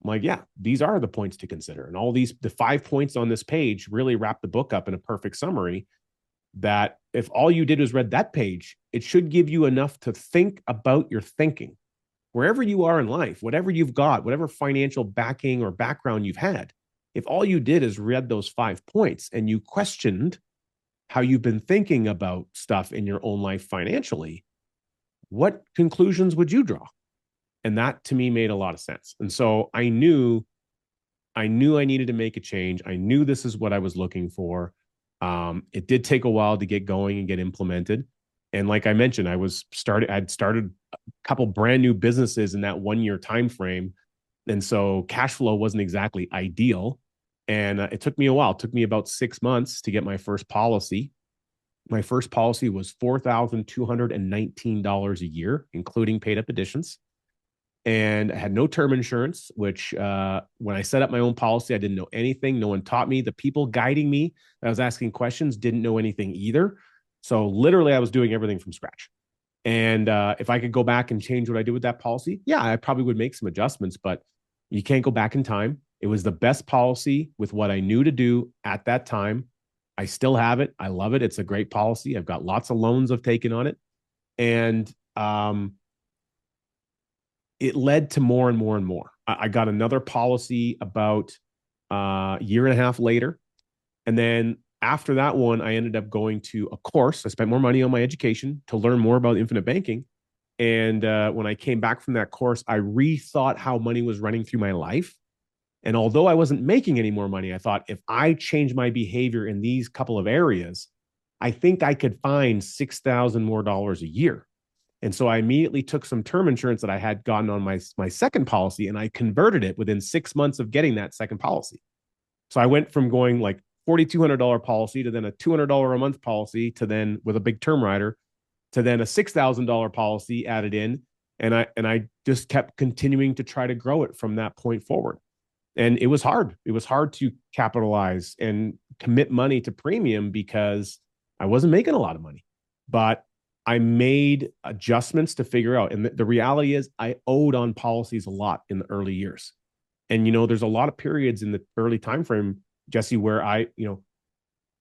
I'm like, yeah, these are the points to consider. And the 5 points on this page really wrap the book up in a perfect summary that if all you did was read that page, it should give you enough to think about your thinking. Wherever you are in life, whatever you've got, whatever financial backing or background you've had, if all you did is read those 5 points and you questioned how you've been thinking about stuff in your own life financially, what conclusions would you draw? And that to me made a lot of sense. And so I knew I needed to make a change. I knew this is what I was looking for. It did take a while to get going and get implemented. And like I mentioned, I'd started a couple brand new businesses in that 1 year time frame. And so cash flow wasn't exactly ideal. And it took me a while. It took me about 6 months to get my first policy. My first policy was $4,219 a year, including paid up additions. And I had no term insurance, which when I set up my own policy, I didn't know anything. No one taught me. The people guiding me that I was asking questions didn't know anything either. So literally, I was doing everything from scratch. And if I could go back and change what I did with that policy, yeah, I probably would make some adjustments, but you can't go back in time. It was the best policy with what I knew to do at that time. I still have it. I love it. It's a great policy. I've got lots of loans I've taken on it. And it led to more and more and more. I got another policy about a year and a half later. And then after that one, I ended up going to a course. I spent more money on my education to learn more about infinite banking. And when I came back from that course, I rethought how money was running through my life. And although I wasn't making any more money, I thought if I change my behavior in these couple of areas, I think I could find $6,000 more a year. And so I immediately took some term insurance that I had gotten on my second policy and I converted it within 6 months of getting that second policy. So I went from going like $4,200 policy to then a $200 a month policy to then with a big term rider to then a $6,000 policy added in. And I just kept continuing to try to grow it from that point forward. And it was hard. It was hard to capitalize and commit money to premium because I wasn't making a lot of money. But I made adjustments to figure out. And the reality is I owed on policies a lot in the early years. And, there's a lot of periods in the early time frame, Jesse, where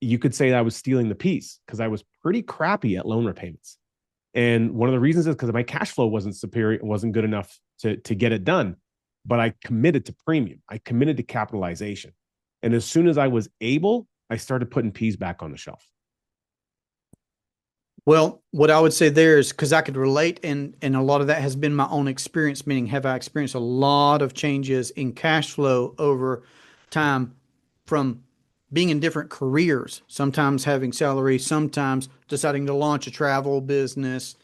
you could say I was stealing the peace because I was pretty crappy at loan repayments. And one of the reasons is because my cash flow wasn't superior, wasn't good enough to get it done. But I committed to premium. I committed to capitalization. And as soon as I was able, I started putting P's back on the shelf. Well, what I would say there is because I could relate, and a lot of that has been my own experience, meaning have I experienced a lot of changes in cash flow over time from being in different careers, sometimes having salary, sometimes deciding to launch a travel business.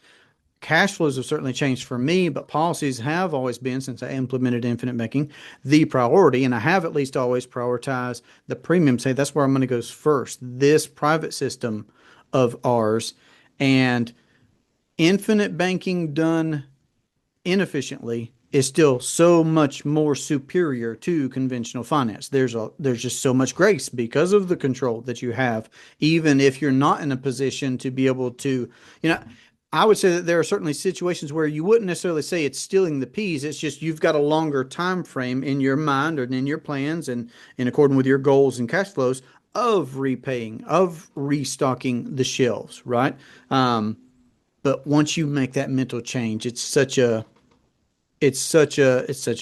Cash flows have certainly changed for me, but policies have always been, since I implemented infinite banking, the priority. And I have at least always prioritized the premium, say that's where my money goes first. This private system of ours and infinite banking done inefficiently is still so much more superior to conventional finance. There's just so much grace because of the control that you have, even if you're not in a position to be able to, I would say that there are certainly situations where you wouldn't necessarily say it's stealing the peas. It's just you've got a longer time frame in your mind or in your plans and in accordance with your goals and cash flows of repaying, of restocking the shelves, right? But once you make that mental change, it's such a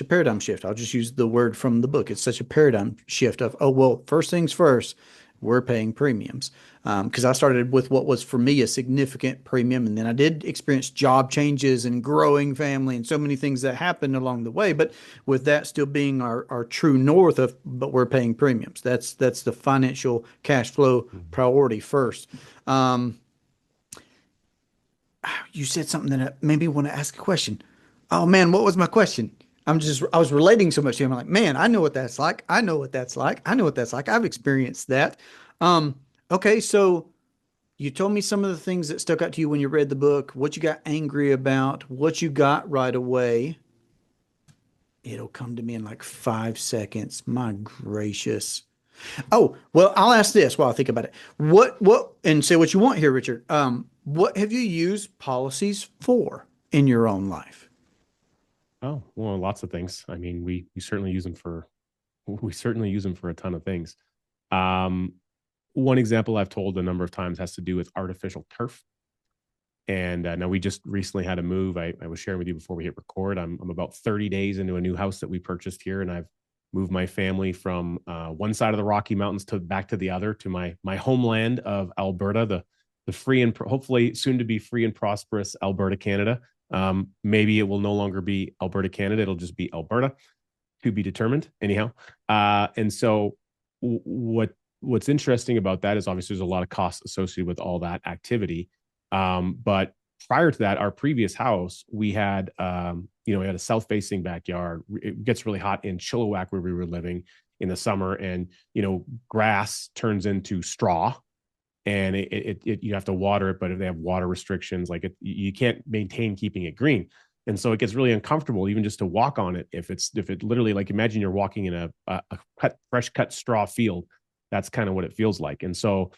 paradigm shift. I'll just use the word from the book. It's such a paradigm shift of, oh, well, first things first, we're paying premiums. Because I started with what was for me a significant premium. And then I did experience job changes and growing family and so many things that happened along the way. But with that still being our true north of, but we're paying premiums. That's the financial cash flow priority first. You said something that made me want to ask a question. Oh man, what was my question? I was relating so much to him. I'm like, man, I know what that's like. I know what that's like. I know what that's like. I've experienced that. Okay, so you told me some of the things that stuck out to you when you read the book, what you got angry about, what you got right away. It'll come to me in like 5 seconds. My gracious. Oh, well, I'll ask this while I think about it. And say what you want here, Richard. What have you used policies for in your own life? Oh, well, lots of things. I mean, we certainly use them for a ton of things. Um, One example I've told a number of times has to do with artificial turf. And now we just recently had a move. I was sharing with you before we hit record. I'm about 30 days into a new house that we purchased here, and I've moved my family from one side of the Rocky Mountains to back to the other to my homeland of Alberta, the free and hopefully soon to be free and prosperous Alberta, Canada. Maybe it will no longer be Alberta, Canada. It'll just be Alberta, to be determined. Anyhow, and so what what's interesting about that is obviously there's a lot of costs associated with all that activity. But prior to that, our previous house, we had, we had a south facing backyard. It gets really hot in Chilliwack where we were living in the summer, and, grass turns into straw, and you have to water it, but if they have water restrictions, like you can't maintain keeping it green. And so it gets really uncomfortable even just to walk on it. If it literally, like, imagine you're walking in a fresh cut straw field. That's kind of what it feels like. And so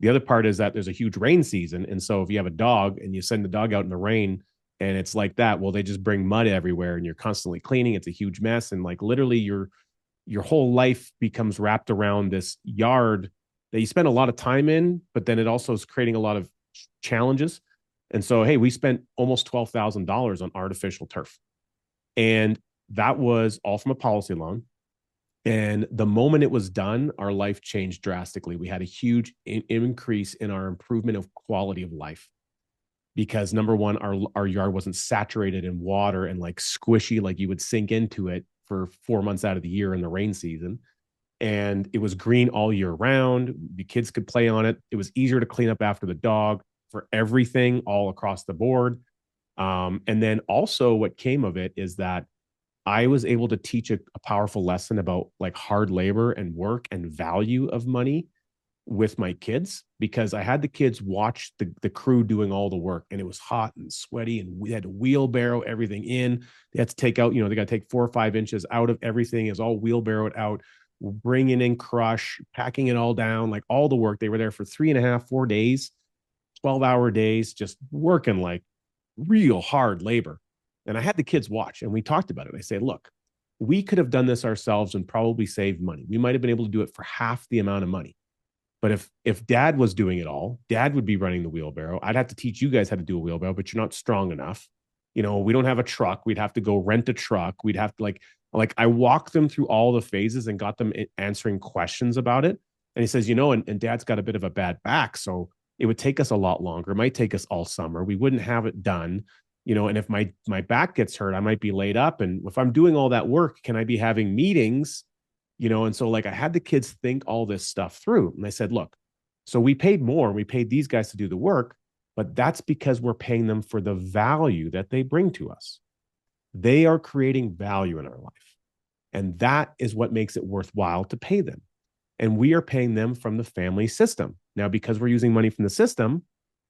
the other part is that there's a huge rain season. And so if you have a dog and you send the dog out in the rain and it's like that, well, they just bring mud everywhere and you're constantly cleaning. It's a huge mess. And like literally your whole life becomes wrapped around this yard that you spend a lot of time in, but then it also is creating a lot of challenges. And so, hey, we spent almost $12,000 on artificial turf. And that was all from a policy loan. And the moment it was done, our life changed drastically. We had a huge increase in our improvement of quality of life because, number one, our yard wasn't saturated in water and like squishy, like you would sink into it for 4 months out of the year in the rain season. And it was green all year round. The kids could play on it. It was easier to clean up after the dog, for everything all across the board. And then also what came of it is that I was able to teach a powerful lesson about like hard labor and work and value of money with my kids, because I had the kids watch the crew doing all the work, and it was hot and sweaty, and we had to wheelbarrow everything in. They had to take out, they got to take 4 or 5 inches out of everything. It was all wheelbarrowed out, bringing in crush, packing it all down, like all the work. They were there for 3.5, 4 days, 12-hour days, just working like real hard labor. And I had the kids watch, and we talked about it. I said, look, we could have done this ourselves and probably saved money. We might have been able to do it for half the amount of money. But if dad was doing it all, dad would be running the wheelbarrow. I'd have to teach you guys how to do a wheelbarrow, but you're not strong enough. We don't have a truck. We'd have to go rent a truck. We'd have to like I walked them through all the phases and got them answering questions about it. And he says, and dad's got a bit of a bad back. So it would take us a lot longer. It might take us all summer. We wouldn't have it done. And if my back gets hurt, I might be laid up. And if I'm doing all that work, can I be having meetings? And so like I had the kids think all this stuff through. And I said, look, so we paid more. We paid these guys to do the work, but that's because we're paying them for the value that they bring to us. They are creating value in our life. And that is what makes it worthwhile to pay them. And we are paying them from the family system. Now, because we're using money from the system,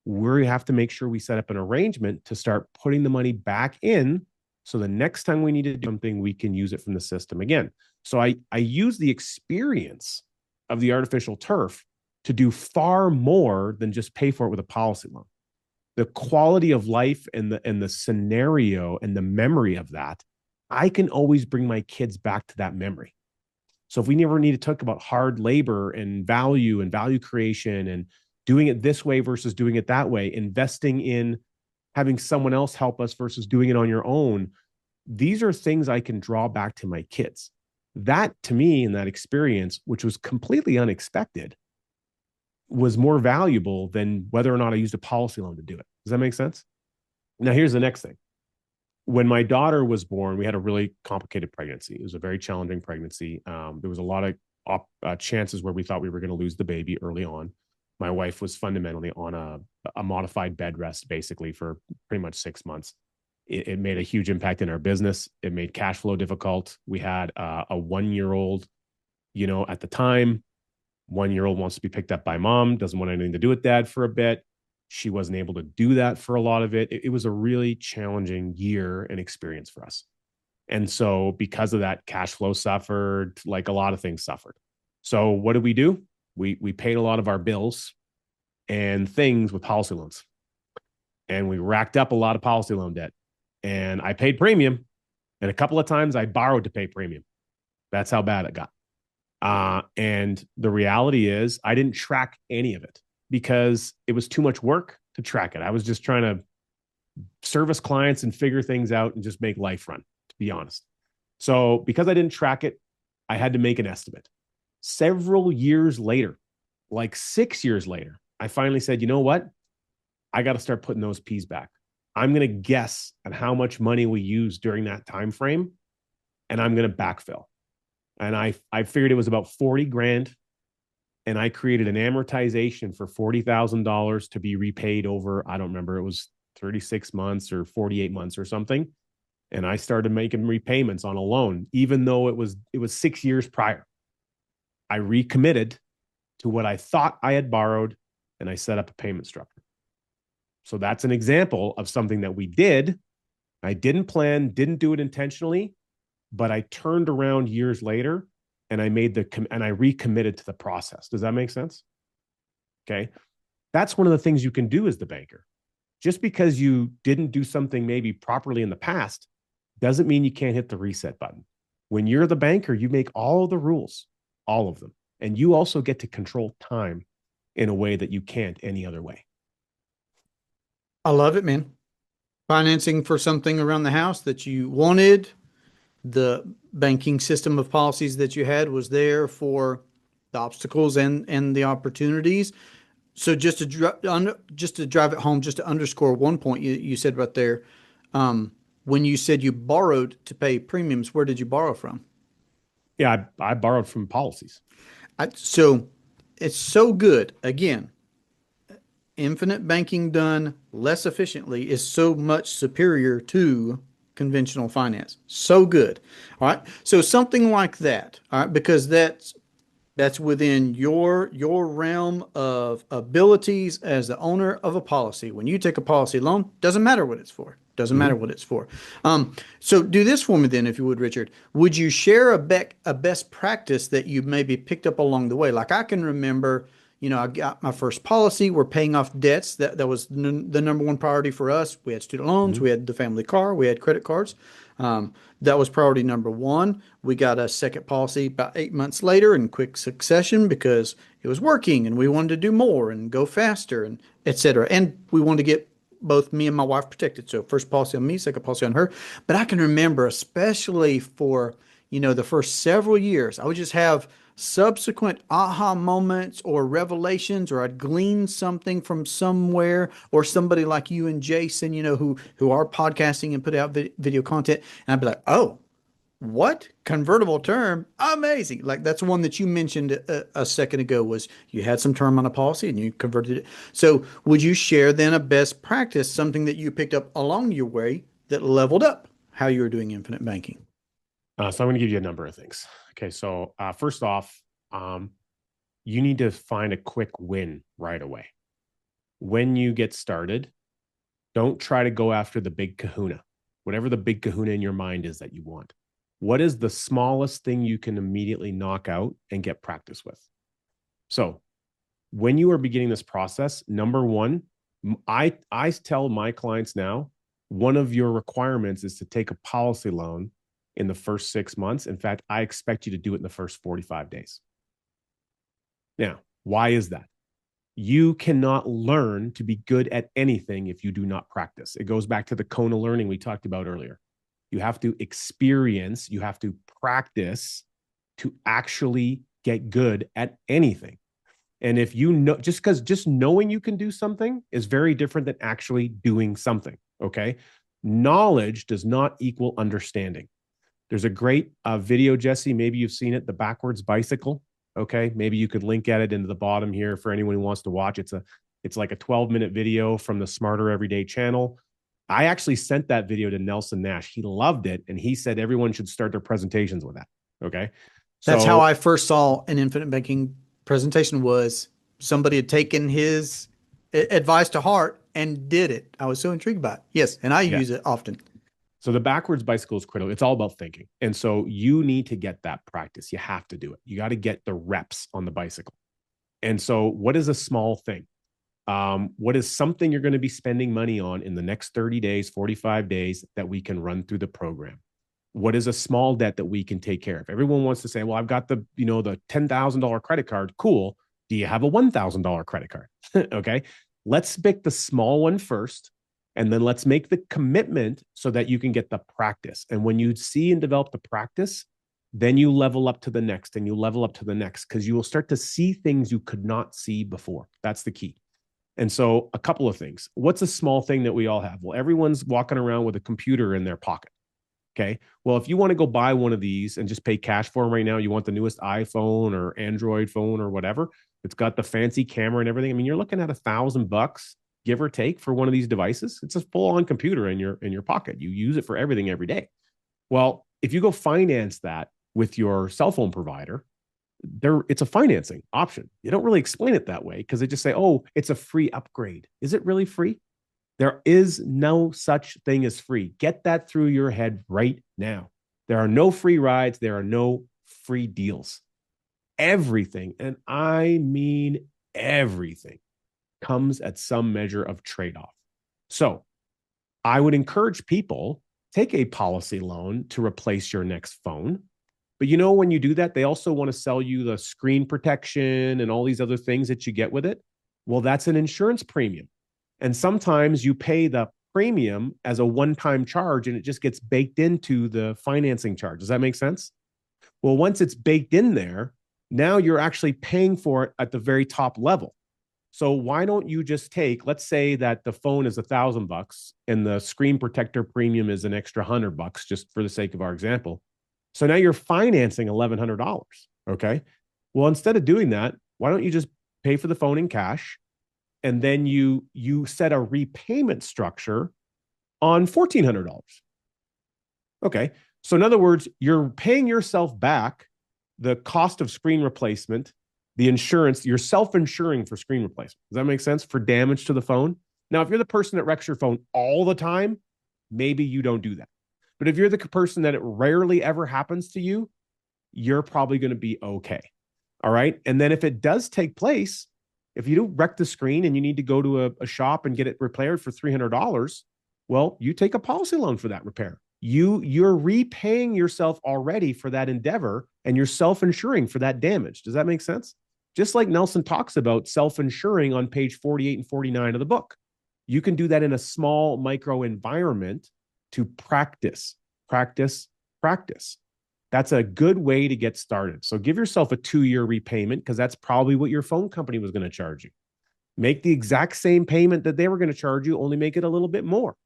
we have to make sure we set up an arrangement to start putting the money back in. So the next time we need to do something, we can use it from the system again. So I use the experience of the artificial turf to do far more than just pay for it with a policy loan. The quality of life and the scenario and the memory of that, I can always bring my kids back to that memory. So if we never need to talk about hard labor and value creation and doing it this way versus doing it that way, investing in having someone else help us versus doing it on your own, these are things I can draw back to my kids. That, to me, in that experience, which was completely unexpected, was more valuable than whether or not I used a policy loan to do it. Does that make sense? Now, here's the next thing. When my daughter was born, we had a really complicated pregnancy. It was a very challenging pregnancy. There was a lot of chances where we thought we were going to lose the baby early on. My wife was fundamentally on a modified bed rest, basically, for pretty much 6 months. It made a huge impact in our business. It made cash flow difficult. We had a 1-year-old, at the time. 1-year-old wants to be picked up by mom, doesn't want anything to do with dad for a bit. She wasn't able to do that for a lot of it. It was a really challenging year and experience for us. And so because of that, cash flow suffered, like a lot of things suffered. So what did we do? We paid a lot of our bills and things with policy loans. And we racked up a lot of policy loan debt. And I paid premium. And a couple of times I borrowed to pay premium. That's how bad it got. And the reality is I didn't track any of it because it was too much work to track it. I was just trying to service clients and figure things out and just make life run, to be honest. So because I didn't track it, I had to make an estimate. Several years later, like 6 years later, I finally said, you know what? I got to start putting those P's back. I'm going to guess at how much money we used during that time frame, and I'm going to backfill. And I figured it was about 40 grand and I created an amortization for $40,000 to be repaid over, I don't remember, it was 36 months or 48 months or something. And I started making repayments on a loan, even though it was 6 years prior. I recommitted to what I thought I had borrowed, and I set up a payment structure. So that's an example of something that we did. I didn't plan, didn't do it intentionally, but I turned around years later and I recommitted to the process. Does that make sense? Okay. That's one of the things you can do as the banker. Just because you didn't do something maybe properly in the past doesn't mean you can't hit the reset button. When you're the banker, you make all the rules, all of them. And you also get to control time in a way that you can't any other way. I love it, man. Financing for something around the house that you wanted, the banking system of policies that you had was there for the obstacles and the opportunities. So just to drive it home, just to underscore one point you said right there, when you said you borrowed to pay premiums, where did you borrow from? Yeah, I borrowed from policies. So it's so good. Again, infinite banking done less efficiently is so much superior to conventional finance. So good. All right. So something like that. All right, because that's within your realm of abilities as the owner of a policy. When you take a policy loan, doesn't matter what it's for. Doesn't matter what it's for. So do this for me then, if you would, Richard. Would you share a best practice that you maybe picked up along the way? Like I can remember, I got my first policy. We're paying off debts. That was the number one priority for us. We had student loans. We had the family car. We had credit cards. That was priority number one. We got a second policy about 8 months later in quick succession because it was working and we wanted to do more and go faster and et cetera. And we wanted to get both me and my wife protected. So first policy on me, second policy on her. But I can remember, especially for, the first several years, I would just have subsequent aha moments or revelations, or I'd glean something from somewhere, or somebody like you and Jason, who are podcasting and put out video content. And I'd be like, oh, what convertible term? Amazing. Like that's one that you mentioned a second ago was you had some term on a policy and you converted it. So would you share then a best practice, something that you picked up along your way that leveled up how you were doing infinite banking? So I'm going to give you a number of things. Okay. So first off, you need to find a quick win right away. When you get started, don't try to go after the big kahuna, whatever the big kahuna in your mind is that you want. What is the smallest thing you can immediately knock out and get practice with? So when you are beginning this process, number one, I tell my clients now, one of your requirements is to take a policy loan in the first 6 months. In fact, I expect you to do it in the first 45 days. Now, why is that? You cannot learn to be good at anything if you do not practice. It goes back to the cone of learning we talked about earlier. You have to experience, you have to practice to actually get good at anything. And if you know, just knowing you can do something is very different than actually doing something. Okay. Knowledge does not equal understanding. There's a great video, Jesse. Maybe you've seen it, the backwards bicycle. Okay. Maybe you could link at it into the bottom here for anyone who wants to watch. It's like a 12-minute video from the Smarter Everyday channel. I actually sent that video to Nelson Nash. He loved it. And he said everyone should start their presentations with that. Okay. That's how I first saw an infinite banking presentation, was somebody had taken his advice to heart and did it. I was so intrigued by it. Yes. And I use it often. So the backwards bicycle is critical. It's all about thinking. And so you need to get that practice. You have to do it. You got to get the reps on the bicycle. And so what is a small thing? What is something you're going to be spending money on in the next 30 days, 45 days that we can run through the program? What is a small debt that we can take care of? Everyone wants to say, well, I've got the $10,000 credit card. Cool. Do you have a $1,000 credit card? Okay. Let's pick the small one first. And then let's make the commitment so that you can get the practice. And when you see and develop the practice, then you level up to the next and you level up to the next, because you will start to see things you could not see before. That's the key. And so a couple of things. What's a small thing that we all have? Well, everyone's walking around with a computer in their pocket. Okay. Well, if you want to go buy one of these and just pay cash for them right now, you want the newest iPhone or Android phone or whatever, It's got the fancy camera and everything. I mean, you're looking at $1,000, give or take, for one of these devices. It's a full-on computer in your pocket. You use it for everything every day. Well, if you go finance that with your cell phone provider, it's a financing option. You don't really explain it that way because they just say, oh, it's a free upgrade. Is it really free? There is no such thing as free. Get that through your head right now. There are no free rides. There are no free deals. Everything, and I mean everything, comes at some measure of trade-off. So I would encourage people, take a policy loan to replace your next phone. But when you do that, they also want to sell you the screen protection and all these other things that you get with it. Well, that's an insurance premium. And sometimes you pay the premium as a one-time charge and it just gets baked into the financing charge. Does that make sense? Well, once it's baked in there, now you're actually paying for it at the very top level. So why don't you just take, let's say that the phone is $1,000 and the screen protector premium is an extra $100, just for the sake of our example. So now you're financing $1,100. Okay. Well, instead of doing that, why don't you just pay for the phone in cash? And then you set a repayment structure on $1,400. Okay. So in other words, you're paying yourself back the cost of screen replacement, the insurance, you're self-insuring for screen replacement. Does that make sense? For damage to the phone. Now, if you're the person that wrecks your phone all the time, maybe you don't do that. But if you're the person that it rarely ever happens to you, you're probably going to be okay. All right. And then if it does take place, if you do wreck the screen and you need to go to a shop and get it repaired for $300, well, you take a policy loan for that repair. You're repaying yourself already for that endeavor and you're self-insuring for that damage. Does that make sense? Just like Nelson talks about self-insuring on page 48 and 49 of the book. You can do that in a small micro environment to practice. That's a good way to get started. So give yourself a 2-year repayment because that's probably what your phone company was going to charge you. Make the exact same payment that they were going to charge you, only make it a little bit more.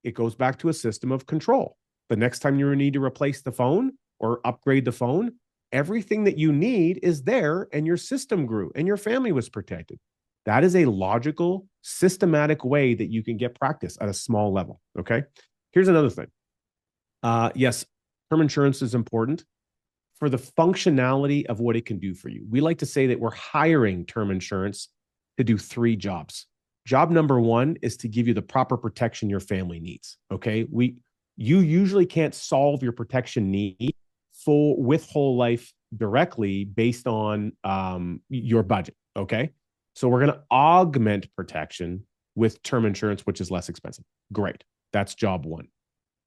It goes back to a system of control. The next time you need to replace the phone or upgrade the phone, everything that you need is there and your system grew and your family was protected. That is a logical, systematic way that you can get practice at a small level. Okay. Here's another thing. Yes, term insurance is important for the functionality of what it can do for you. We like to say that we're hiring term insurance to do 3 jobs. Job number 1 is to give you the proper protection your family needs. Okay. You usually can't solve your protection need with whole life directly based on your budget. Okay. So we're going to augment protection with term insurance, which is less expensive. Great. That's job 1.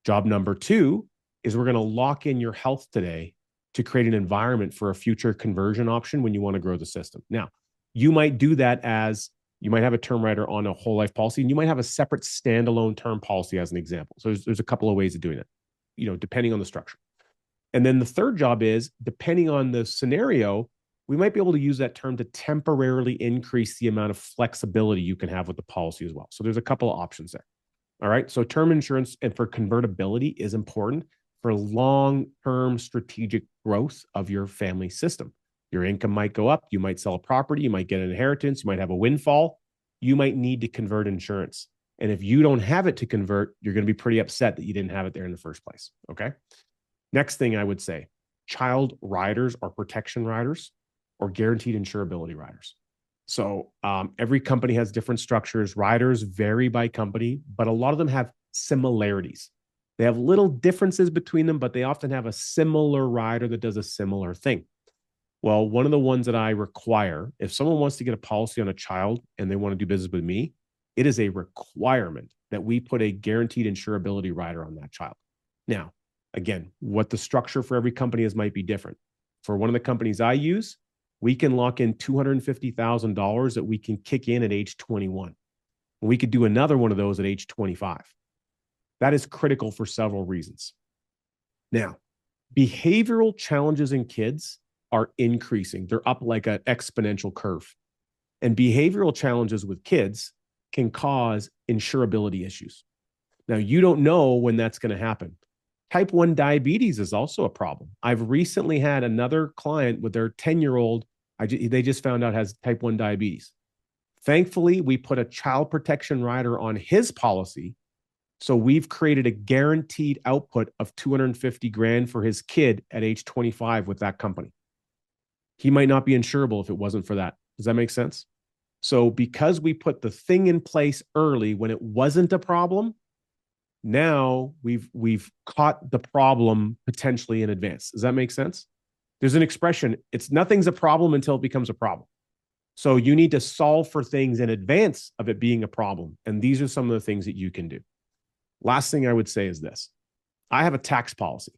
Job number 2 is we're going to lock in your health today to create an environment for a future conversion option when you want to grow the system. Now, you might do that as you might have a term rider on a whole life policy, and you might have a separate standalone term policy as an example. So there's a couple of ways of doing it, depending on the structure. And then the third job is, depending on the scenario, we might be able to use that term to temporarily increase the amount of flexibility you can have with the policy as well. So there's a couple of options there. All right. So term insurance and for convertibility is important for long-term strategic growth of your family system. Your income might go up. You might sell a property. You might get an inheritance. You might have a windfall. You might need to convert insurance. And if you don't have it to convert, you're going to be pretty upset that you didn't have it there in the first place. Okay. Next thing I would say, child riders or protection riders or guaranteed insurability riders. So every company has different structures. Riders vary by company, but a lot of them have similarities. They have little differences between them, but they often have a similar rider that does a similar thing. Well, one of the ones that I require, if someone wants to get a policy on a child and they want to do business with me, it is a requirement that we put a guaranteed insurability rider on that child. Now, again, what the structure for every company is might be different. For one of the companies I use, we can lock in $250,000 that we can kick in at age 21. We could do another one of those at age 25. That is critical for several reasons. Now, behavioral challenges in kids are increasing. They're up like an exponential curve. And behavioral challenges with kids can cause insurability issues. Now, you don't know when that's going to happen. Type 1 diabetes is also a problem. I've recently had another client with their 10-year-old They just found out has type 1 diabetes. Thankfully, we put a child protection rider on his policy. So we've created a guaranteed output of 250 grand for his kid at age 25 with that company. He might not be insurable if it wasn't for that. Does that make sense? So because we put the thing in place early when it wasn't a problem, now we've caught the problem potentially in advance. Does that make sense? There's an expression, it's nothing's a problem until it becomes a problem. So you need to solve for things in advance of it being a problem. And these are some of the things that you can do. Last thing I would say is this. I have a tax policy.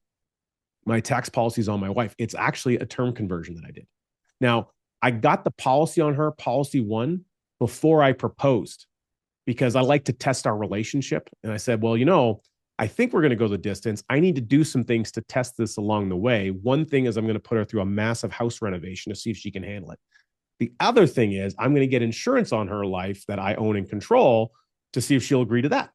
My tax policy is on my wife. It's actually a term conversion that I did. Now, I got the policy on her, policy one, before I proposed because I like to test our relationship. And I said, well, I think we're going to go the distance. I need to do some things to test this along the way. One thing is I'm going to put her through a massive house renovation to see if she can handle it. The other thing is I'm going to get insurance on her life that I own and control to see if she'll agree to that.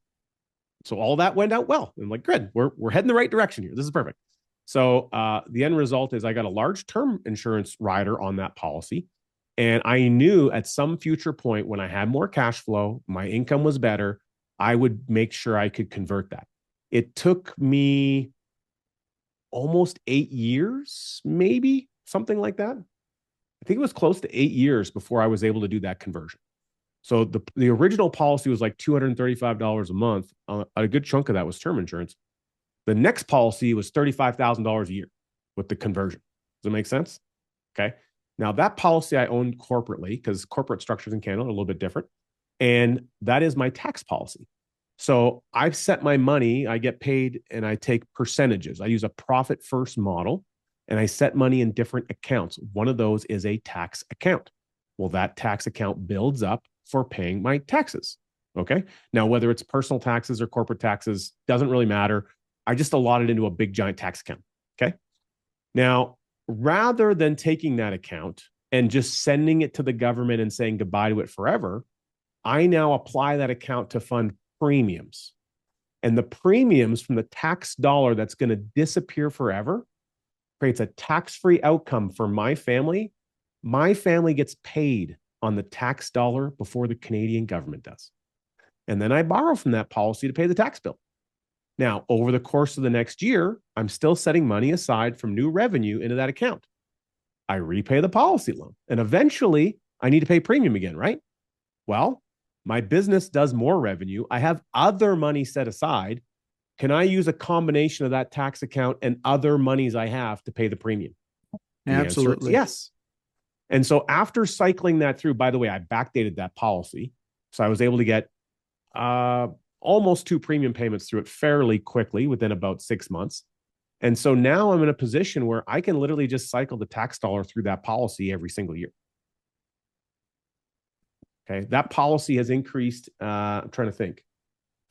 So all that went out well. I'm like, good, we're heading the right direction here. This is perfect. So the end result is I got a large term insurance rider on that policy. And I knew at some future point when I had more cash flow, my income was better, I would make sure I could convert that. It took me almost 8 years, maybe something like that. I think it was close to 8 years before I was able to do that conversion. So the original policy was like $235 a month. A good chunk of that was term insurance. The next policy was $35,000 a year with the conversion. Does it make sense? Okay. Now that policy I owned corporately because corporate structures in Canada are a little bit different. And that is my tax policy. So I've set my money, I get paid and I take percentages. I use a profit first model and I set money in different accounts. One of those is a tax account. Well, that tax account builds up for paying my taxes. Okay. Now, whether it's personal taxes or corporate taxes, doesn't really matter. I just allot it into a big giant tax account. Okay. Now, rather than taking that account and just sending it to the government and saying goodbye to it forever, I now apply that account to fund premiums. And the premiums from the tax dollar that's going to disappear forever creates a tax-free outcome for my family. My family gets paid on the tax dollar before the Canadian government does. And then I borrow from that policy to pay the tax bill. Now, over the course of the next year, I'm still setting money aside from new revenue into that account. I repay the policy loan, and eventually I need to pay premium again, right? Well, my business does more revenue. I have other money set aside. Can I use a combination of that tax account and other monies I have to pay the premium? The Absolutely. Yes. And so after cycling that through, by the way, I backdated that policy. So I was able to get almost 2 premium payments through it fairly quickly within about 6 months. And so now I'm in a position where I can literally just cycle the tax dollar through that policy every single year. Okay. That policy has increased. I'm trying to think.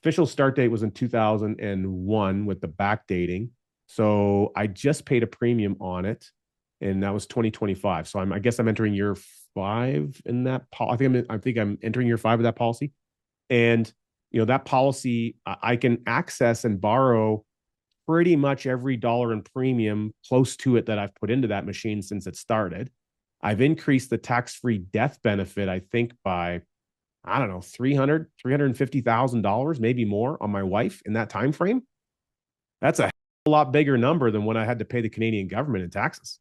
Official start date was in 2001 with the backdating. So I just paid a premium on it, and that was 2025. So I guess I'm entering year 5 in that policy. I think I'm entering year 5 of that policy. And that policy, I can access and borrow pretty much every dollar in premium close to it that I've put into that machine since it started. I've increased the tax-free death benefit, I think, by, I don't know, $350,000, maybe more on my wife in that time frame. That's a lot bigger number than when I had to pay the Canadian government in taxes.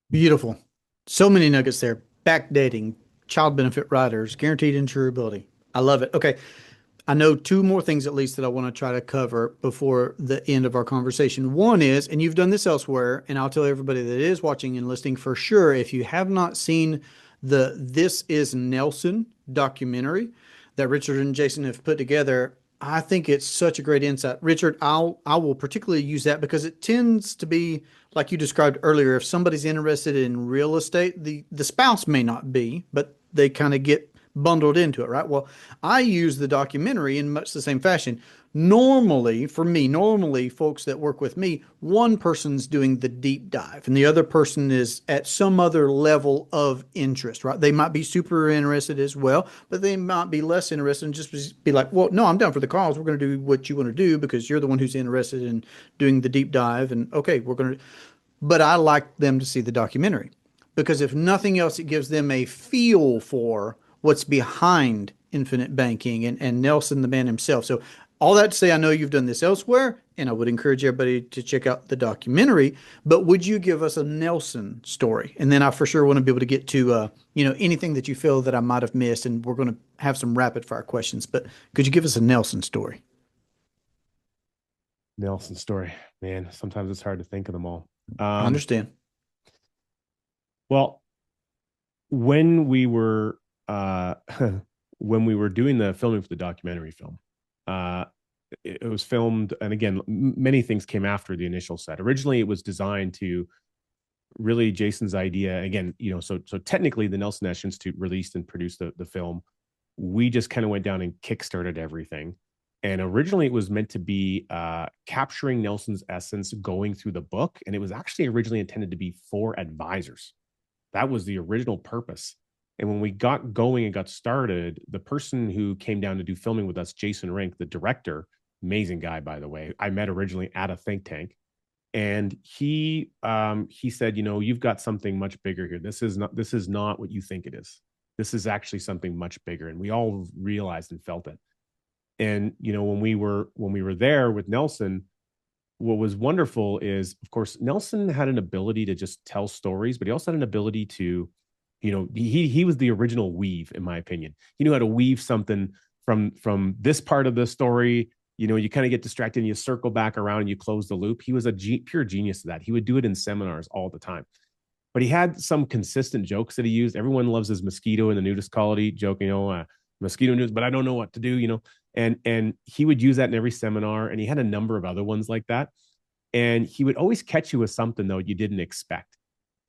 Beautiful. So many nuggets there. Backdating, child benefit riders, guaranteed insurability. I love it. Okay. I know 2 more things at least that I want to try to cover before the end of our conversation. One is, and you've done this elsewhere, and I'll tell everybody that is watching and listening for sure, if you have not seen the This Is Nelson documentary that Richard and Jason have put together, I think it's such a great insight. Richard, I will particularly use that because it tends to be, like you described earlier, if somebody's interested in real estate, the spouse may not be, but they kind of get bundled into it, right? Well, I use the documentary in much the same fashion. Normally, for me, folks that work with me, one person's doing the deep dive and the other person is at some other level of interest, right? They might be super interested as well, but they might be less interested and just be like, well, no, I'm down for the cause. We're going to do what you want to do because you're the one who's interested in doing the deep dive. And okay, we're going to, but I like them to see the documentary. because if nothing else, it gives them a feel for what's behind infinite banking and Nelson, the man himself. So, all that to say, I know you've done this elsewhere, and I would encourage everybody to check out the documentary. But would you give us a Nelson story? And then I for sure want to be able to get to anything that you feel that I might have missed, and we're going to have some rapid fire questions. But could you give us a Nelson story? Nelson story, man. Sometimes it's hard to think of them all. I understand. Well, when we were uh, when we were doing the filming for the documentary film, uh, it was filmed, and again, many things came after the initial set. Originally, it was designed to really Jason's idea. Again, so technically, the Nelson Nash Institute released and produced the film. We just kind of went down and kickstarted everything. And originally, it was meant to be capturing Nelson's essence going through the book, and it was actually originally intended to be for advisors. That was the original purpose. And when we got going and got started, the person who came down to do filming with us, Jason Rink, the director, amazing guy, by the way, I met originally at a think tank. And he said, you've got something much bigger here. This is not what you think it is. This is actually something much bigger. And we all realized and felt it. And when we were there with Nelson, what was wonderful is, of course, Nelson had an ability to just tell stories, but he also had an ability to, he was the original weave, in my opinion. He knew how to weave something from this part of the story. You kind of get distracted and you circle back around and you close the loop. He was a pure genius of that. He would do it in seminars all the time. But he had some consistent jokes that he used. Everyone loves his mosquito in the nudist colony joke, mosquito news, but I don't know what to do. And he would use that in every seminar, and he had a number of other ones like that. And he would always catch you with something though you didn't expect.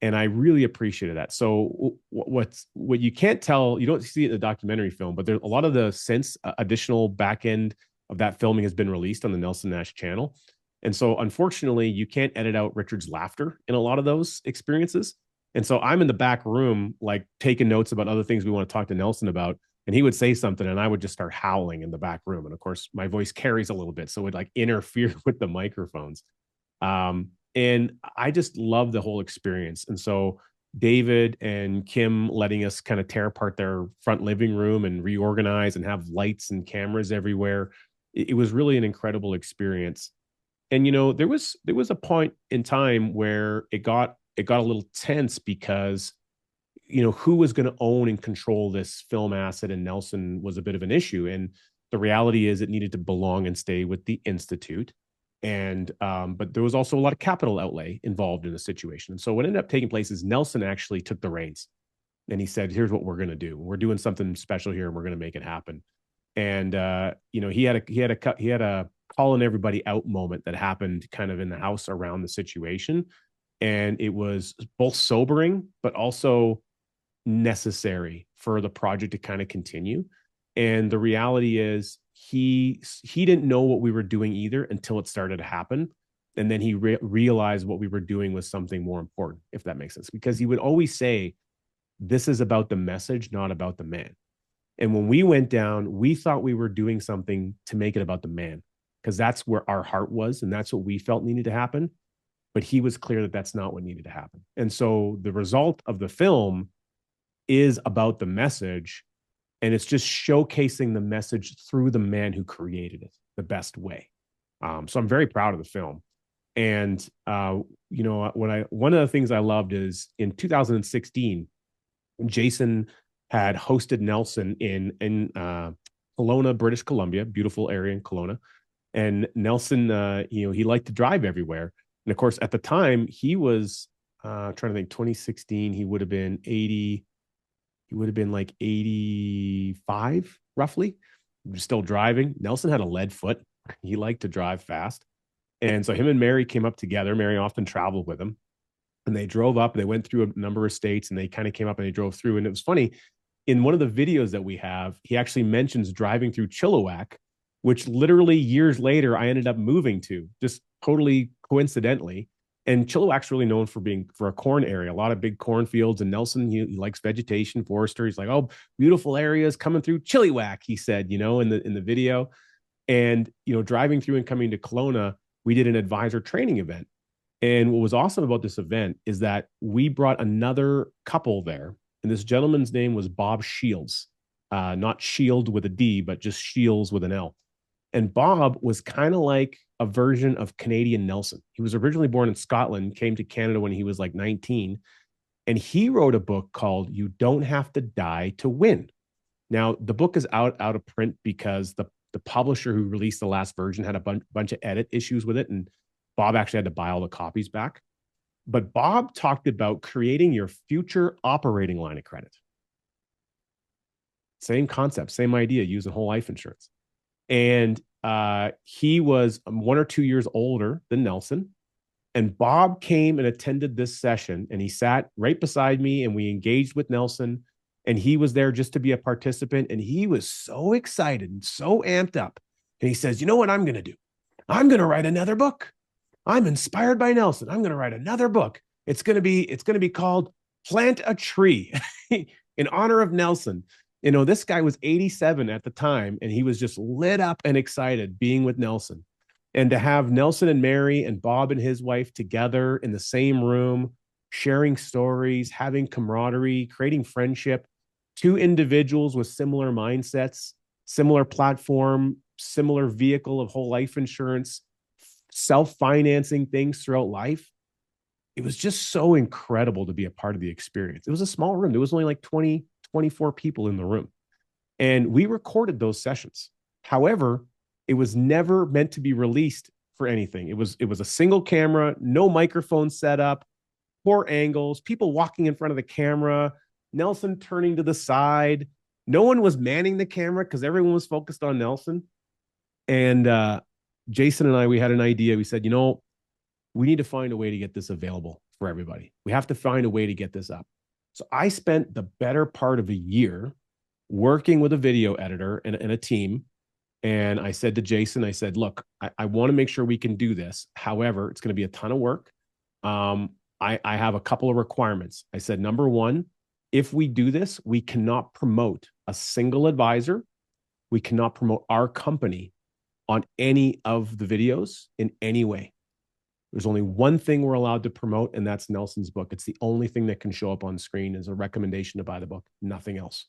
And I really appreciated that. So what you can't tell, you don't see it in the documentary film, but there's a lot of the sense additional back end of that filming has been released on the Nelson Nash channel. And so unfortunately, you can't edit out Richard's laughter in a lot of those experiences. And so I'm in the back room, like taking notes about other things we want to talk to Nelson about. And he would say something and I would just start howling in the back room. And of course, my voice carries a little bit. So it would like interfere with the microphones. And I just love the whole experience. And so David and Kim letting us kind of tear apart their front living room and reorganize and have lights and cameras everywhere. It was really an incredible experience. And there was a point in time where it got a little tense because who was going to own and control this film asset, and Nelson was a bit of an issue. And the reality is it needed to belong and stay with the Institute. And but there was also a lot of capital outlay involved in the situation. And so what ended up taking place is Nelson actually took the reins and he said, here's what we're going to do. We're doing something special here and we're going to make it happen. And he had a calling everybody out moment that happened kind of in the house around the situation. And it was both sobering, but also necessary for the project to kind of continue. And the reality is he didn't know what we were doing either until it started to happen. And then he realized what we were doing was something more important, if that makes sense, because he would always say, this is about the message, not about the man. And when we went down, we thought we were doing something to make it about the man, because that's where our heart was. And that's what we felt needed to happen. But he was clear that that's not what needed to happen. And so the result of the film is about the message, and it's just showcasing the message through the man who created it the best way. So I'm very proud of the film. And one of the things I loved is in 2016, Jason had hosted Nelson in Kelowna, British Columbia, beautiful area in Kelowna. And Nelson, he liked to drive everywhere. And of course, at the time, he was trying to think, 2016, he would have been 80. He would have been like 85, roughly, still driving. Nelson had a lead foot. He liked to drive fast. And so him and Mary came up together. Mary often traveled with him. And they drove up. They went through a number of states, and they kind of came up and they drove through. And it was funny. In one of the videos that we have, he actually mentions driving through Chilliwack, which literally years later I ended up moving to, just totally coincidentally. And Chilliwack's really known for a corn area, a lot of big cornfields. And Nelson, he likes vegetation, forester. He's like, oh, beautiful areas coming through Chilliwack, he said, in the video. And driving through and coming to Kelowna, we did an advisor training event. And what was awesome about this event is that we brought another couple there. And this gentleman's name was Bob Shields, not Shield with a D, but just Shields with an L. And Bob was kind of like a version of Canadian Nelson. He was originally born in Scotland, came to Canada when he was like 19. And he wrote a book called You Don't Have to Die to Win. Now, the book is out of print because the publisher who released the last version had a bunch of edit issues with it. And Bob actually had to buy all the copies back. But Bob talked about creating your future operating line of credit. Same concept, same idea, using whole life insurance. And he was 1 or 2 years older than Nelson. And Bob came and attended this session, and he sat right beside me, and we engaged with Nelson. And he was there just to be a participant. And he was so excited and so amped up. And he says, you know what I'm going to do? I'm going to write another book. I'm inspired by Nelson. I'm going to write another book. It's going to be called Plant a Tree in honor of Nelson. You know, this guy was 87 at the time, and he was just lit up and excited being with Nelson. And to have Nelson and Mary and Bob and his wife together in the same room, sharing stories, having camaraderie, creating friendship, two individuals with similar mindsets, similar platform, similar vehicle of whole life insurance, self-financing things throughout life. It was just so incredible to be a part of the experience. It was a small room. There was only like 20, 24 people in the room. And we recorded those sessions. However, it was never meant to be released for anything. It was a single camera, no microphone set up, poor angles, people walking in front of the camera, Nelson turning to the side. No one was manning the camera because everyone was focused on Nelson. And Jason and I, we had an idea. We said, you know, we need to find a way to get this available for everybody. We have to find a way to get this up. So I spent the better part of a year working with a video editor and a team. And I said to Jason, I said, look, I want to make sure we can do this. However, it's going to be a ton of work. I have a couple of requirements. I said, number one, if we do this, we cannot promote a single advisor. We cannot promote our company on any of the videos in any way. There's only one thing we're allowed to promote, and that's Nelson's book. It's the only thing that can show up on screen as a recommendation to buy the book, nothing else.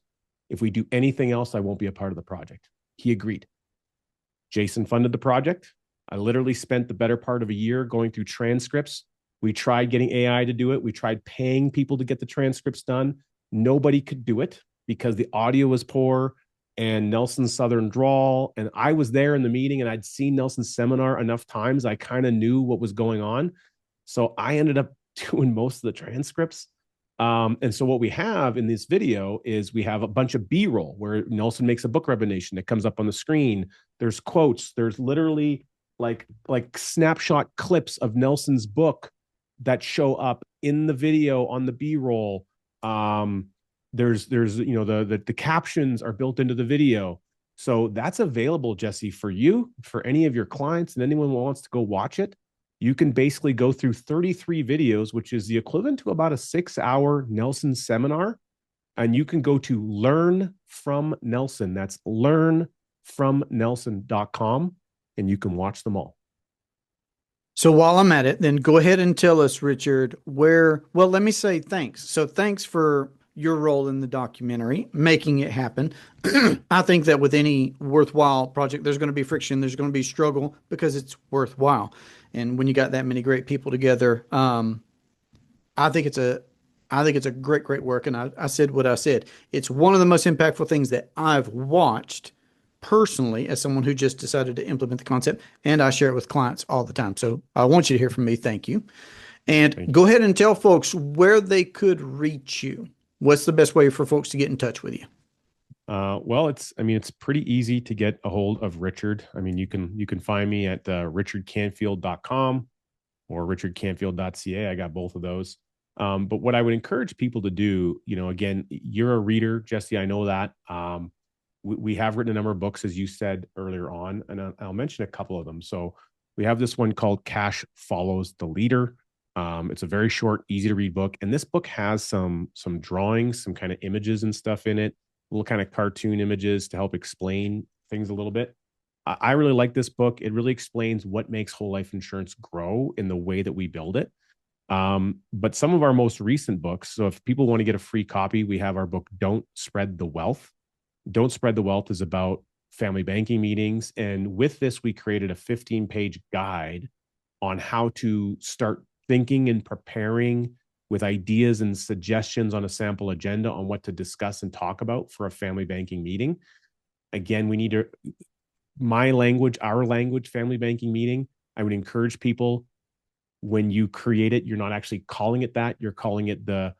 If we do anything else, I won't be a part of the project. He agreed. Jason funded the project. I literally spent the better part of a year going through transcripts. We tried getting AI to do it. We tried paying people to get the transcripts done. Nobody could do it because the audio was poor and Nelson's Southern drawl. And I was there in the meeting and I'd seen Nelson's seminar enough times. I kind of knew what was going on. So I ended up doing most of the transcripts. And so what we have in this video is we have a bunch of B-roll where Nelson makes a book recommendation that comes up on the screen. There's quotes. There's literally like snapshot clips of Nelson's book that show up in the video on the B-roll. There's you know, the captions are built into the video. So that's available, Jesse, for you, for any of your clients and anyone who wants to go watch it. You can basically go through 33 videos, which is the equivalent to about a 6-hour Nelson seminar. And you can go to Learn from Nelson. That's learnfromnelson.com, and you can watch them all. So while I'm at it, then go ahead and tell us, Richard, well, let me say thanks. So thanks for your role in the documentary, making it happen. I think that with any worthwhile project, there's going to be friction, there's going to be struggle because it's worthwhile. And when you got that many great people together, I think it's a great work. And I said what I said. It's one of the most impactful things that I've watched personally as someone who just decided to implement the concept, and I share it with clients all the time. So I want you to hear from me. Thank you. And go ahead and tell folks where they could reach you. What's the best way for folks to get in touch with you? Well, it's pretty easy to get a hold of Richard. I mean, you can find me at richardcanfield.com or richardcanfield.ca. I got both of those. But what I would encourage people to do, you know, again, you're a reader, Jesse, I know that. We have written a number of books, as you said earlier on, and I'll mention a couple of them. So we have this one called Cash Follows the Leader. It's a very short, easy to read book. And this book has some drawings, some kind of images and stuff in it, little kind of cartoon images to help explain things a little bit. I really like this book. It really explains what makes whole life insurance grow in the way that we build it. But some of our most recent books, so if people want to get a free copy, we have our book, Don't Spread the Wealth. Don't Spread the Wealth is about family banking meetings. And with this, we created a 15-page guide on how to start thinking and preparing with ideas and suggestions on a sample agenda on what to discuss and talk about for a family banking meeting. Again, we need to, my language, our language, family banking meeting. I would encourage people, when you create it, you're not actually calling it that. You're calling it the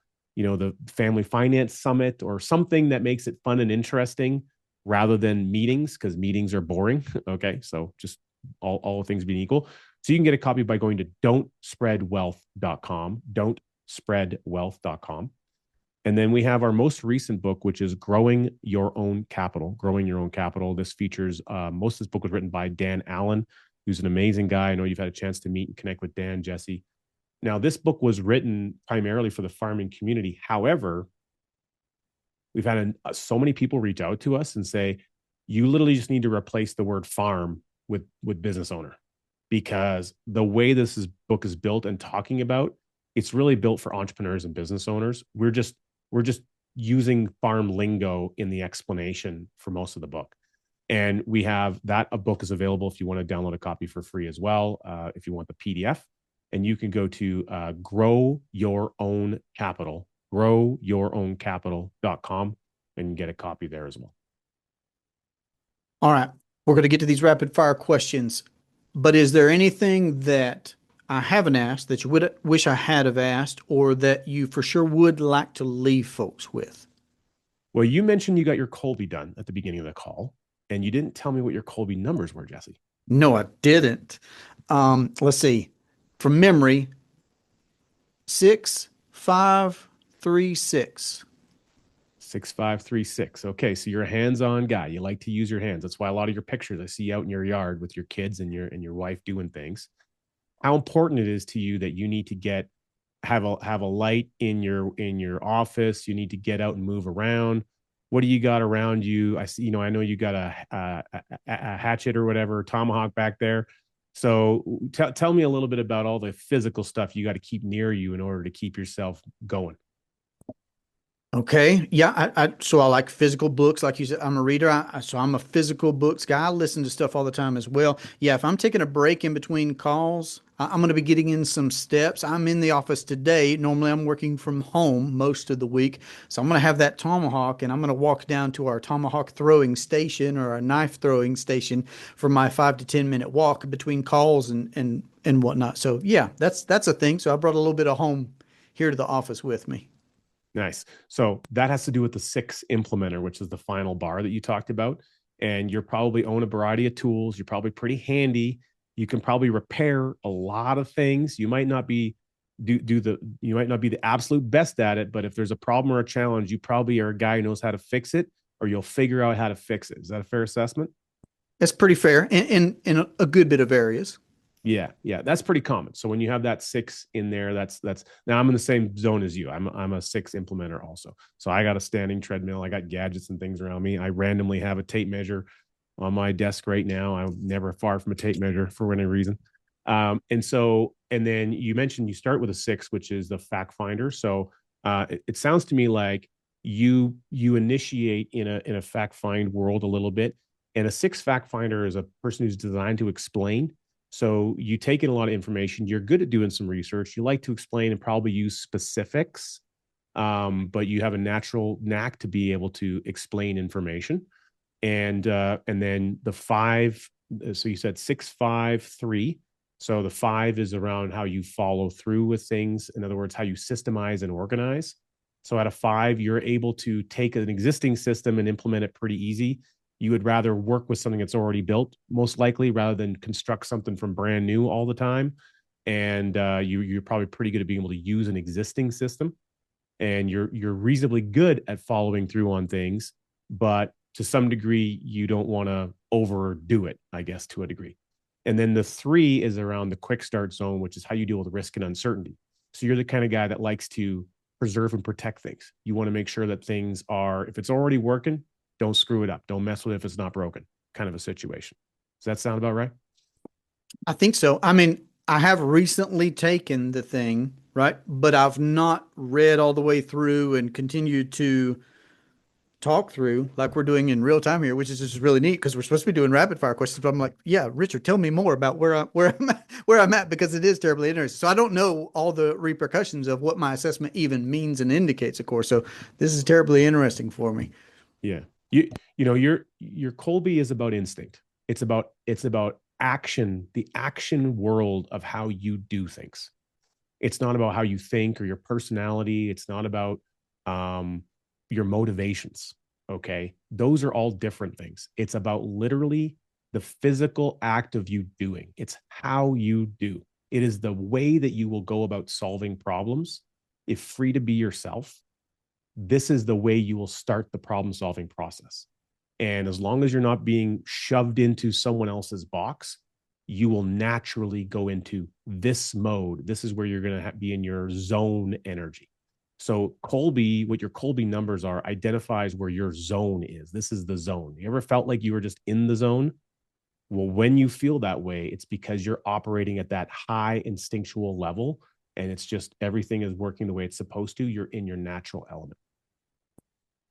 family finance summit or something that makes it fun and interesting rather than meetings, because meetings are boring. Okay. So just all things being equal. So you can get a copy by going to don'tspreadwealth.com, don'tspreadwealth.com. And then we have our most recent book, which is Growing Your Own Capital. Growing Your Own Capital. This features, most of this book was written by Dan Allen, who's an amazing guy. I know you've had a chance to meet and connect with Dan, Jesse. Now, this book was written primarily for the farming community. However, we've had so many people reach out to us and say, you literally just need to replace the word farm with business owner, because the way book is built and talking about, it's really built for entrepreneurs and business owners. We're just using farm lingo in the explanation for most of the book. And we have that. A book is available if you want to download a copy for free as well, if you want the PDF. And you can go to Grow Your Own Capital, growyourowncapital.com, and get a copy there as well. All right. We're going to get to these rapid fire questions, but is there anything that I haven't asked that you would wish I had have asked, or that you for sure would like to leave folks with? Well, you mentioned you got your Colby done at the beginning of the call, and you didn't tell me what your Colby numbers were, Jesse. No, I didn't. Let's see. From memory, 6536. 6536. Okay, so you're a hands-on guy. You like to use your hands. That's why a lot of your pictures I see out in your yard with your kids and your wife doing things. How important it is to you that you need to have a light in your office. You need to get out and move around. What do you got around you? I see, I know you got a hatchet or whatever, tomahawk back there. So tell me a little bit about all the physical stuff you got to keep near you in order to keep yourself going. Okay. Yeah. So I like physical books. Like you said, I'm a reader. So I'm a physical books guy. I listen to stuff all the time as well. Yeah. If I'm taking a break in between calls, I'm going to be getting in some steps. I'm in the office today. Normally I'm working from home most of the week. So I'm going to have that tomahawk and I'm going to walk down to our tomahawk throwing station or a knife throwing station for my 5 to 10 minute walk between calls and whatnot. So yeah, that's a thing. So I brought a little bit of home here to the office with me. Nice. So that has to do with the 6 implementer, which is the final bar that you talked about. And you're probably own a variety of tools. You're probably pretty handy. You can probably repair a lot of things. You might not be you might not be the absolute best at it, but if there's a problem or a challenge, you probably are a guy who knows how to fix it, or you'll figure out how to fix it. Is that a fair assessment? That's pretty fair in a good bit of areas. Yeah, that's pretty common. So when you have that 6 in there, that's now I'm in the same zone as you. I'm a 6 implementer also. So I got a standing treadmill. I got gadgets and things around me. I randomly have a tape measure on my desk right now. I'm never far from a tape measure for any reason. And then you mentioned you start with a 6, which is the fact finder. So it sounds to me like you initiate in a fact find world a little bit. And a 6 fact finder is a person who's designed to explain. So you take in a lot of information. You're good at doing some research. You like to explain and probably use specifics, but you have a natural knack to be able to explain information. And then the 5. So you said 653. So the 5 is around how you follow through with things. In other words, how you systemize and organize. So at a 5, you're able to take an existing system and implement it pretty easy. You would rather work with something that's already built, most likely, rather than construct something from brand new all the time. And you're probably pretty good at being able to use an existing system, and you're reasonably good at following through on things, but to some degree, you don't want to overdo it, I guess, to a degree. And then the 3 is around the quick start zone, which is how you deal with risk and uncertainty. So you're the kind of guy that likes to preserve and protect things. You want to make sure that things are, if it's already working, don't screw it up. Don't mess with it if it's not broken, kind of a situation. Does that sound about right? I think so. I mean, I have recently taken the thing, right? But I've not read all the way through and continued to talk through like we're doing in real time here, which is just really neat because we're supposed to be doing rapid fire questions. But I'm like, yeah, Richard, tell me more about where I'm at because it is terribly interesting. So I don't know all the repercussions of what my assessment even means and indicates, of course. So this is terribly interesting for me. Yeah. Your Colby is about instinct. It's about action, the action world of how you do things. It's not about how you think or your personality. It's not about um, your motivations. Okay. Those are all different things. It's about literally the physical act of you doing. It's how you do. It is the way that you will go about solving problems. If free to be yourself, this is the way you will start the problem solving process. And as long as you're not being shoved into someone else's box, you will naturally go into this mode. This is where you're going to be in your zone energy. So Colby, what your Colby numbers are, identifies where your zone is. This is the zone. You ever felt like you were just in the zone? Well, when you feel that way, it's because you're operating at that high instinctual level and it's just everything is working the way it's supposed to. You're in your natural element.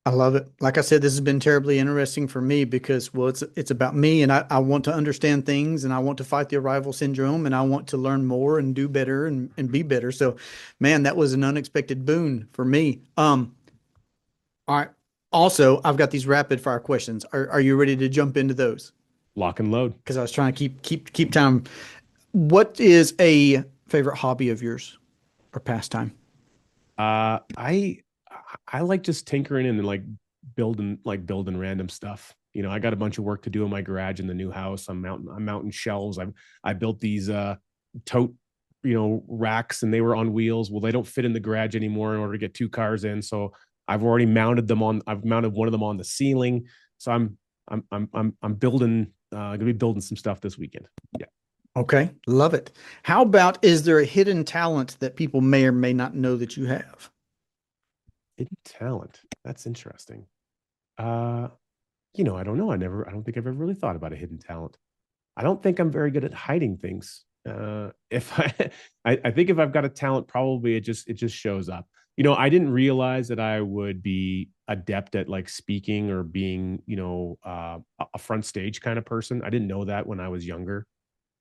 I love it. Like I said, this has been terribly interesting for me because, well, it's about me and I want to understand things and I want to fight the arrival syndrome and I want to learn more and do better and be better. So, man, that was an unexpected boon for me. All right. Also, I've got these rapid fire questions. Are you ready to jump into those? Lock and load. Because I was trying to keep time. What is a favorite hobby of yours or pastime? Uh, I I like just tinkering and building random stuff. I got a bunch of work to do in my garage in the new house. I'm mounting shelves. I built these tote racks and they were on wheels. Well, they don't fit in the garage anymore in order to get two cars in. So I've mounted one of them on the ceiling. So I'm building gonna be building some stuff this weekend. Yeah. Okay, love it. How about is there a hidden talent that people may or may not know that you have? Hidden talent. That's interesting. Uh I don't know. I don't think I've ever really thought about a hidden talent. I don't think I'm very good at hiding things. If I think if I've got a talent, probably it just shows up. I didn't realize that I would be adept at like speaking or being, a front stage kind of person. I didn't know that when I was younger.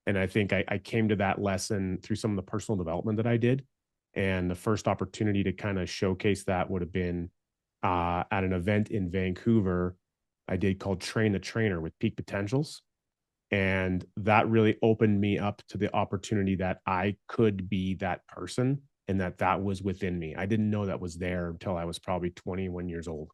And I think I came to that lesson through some of the personal development that I did. And the first opportunity to kind of showcase that would have been at an event in Vancouver I did called Train the Trainer with Peak Potentials. And that really opened me up to the opportunity that I could be that person and that was within me. I didn't know that was there until I was probably 21 years old.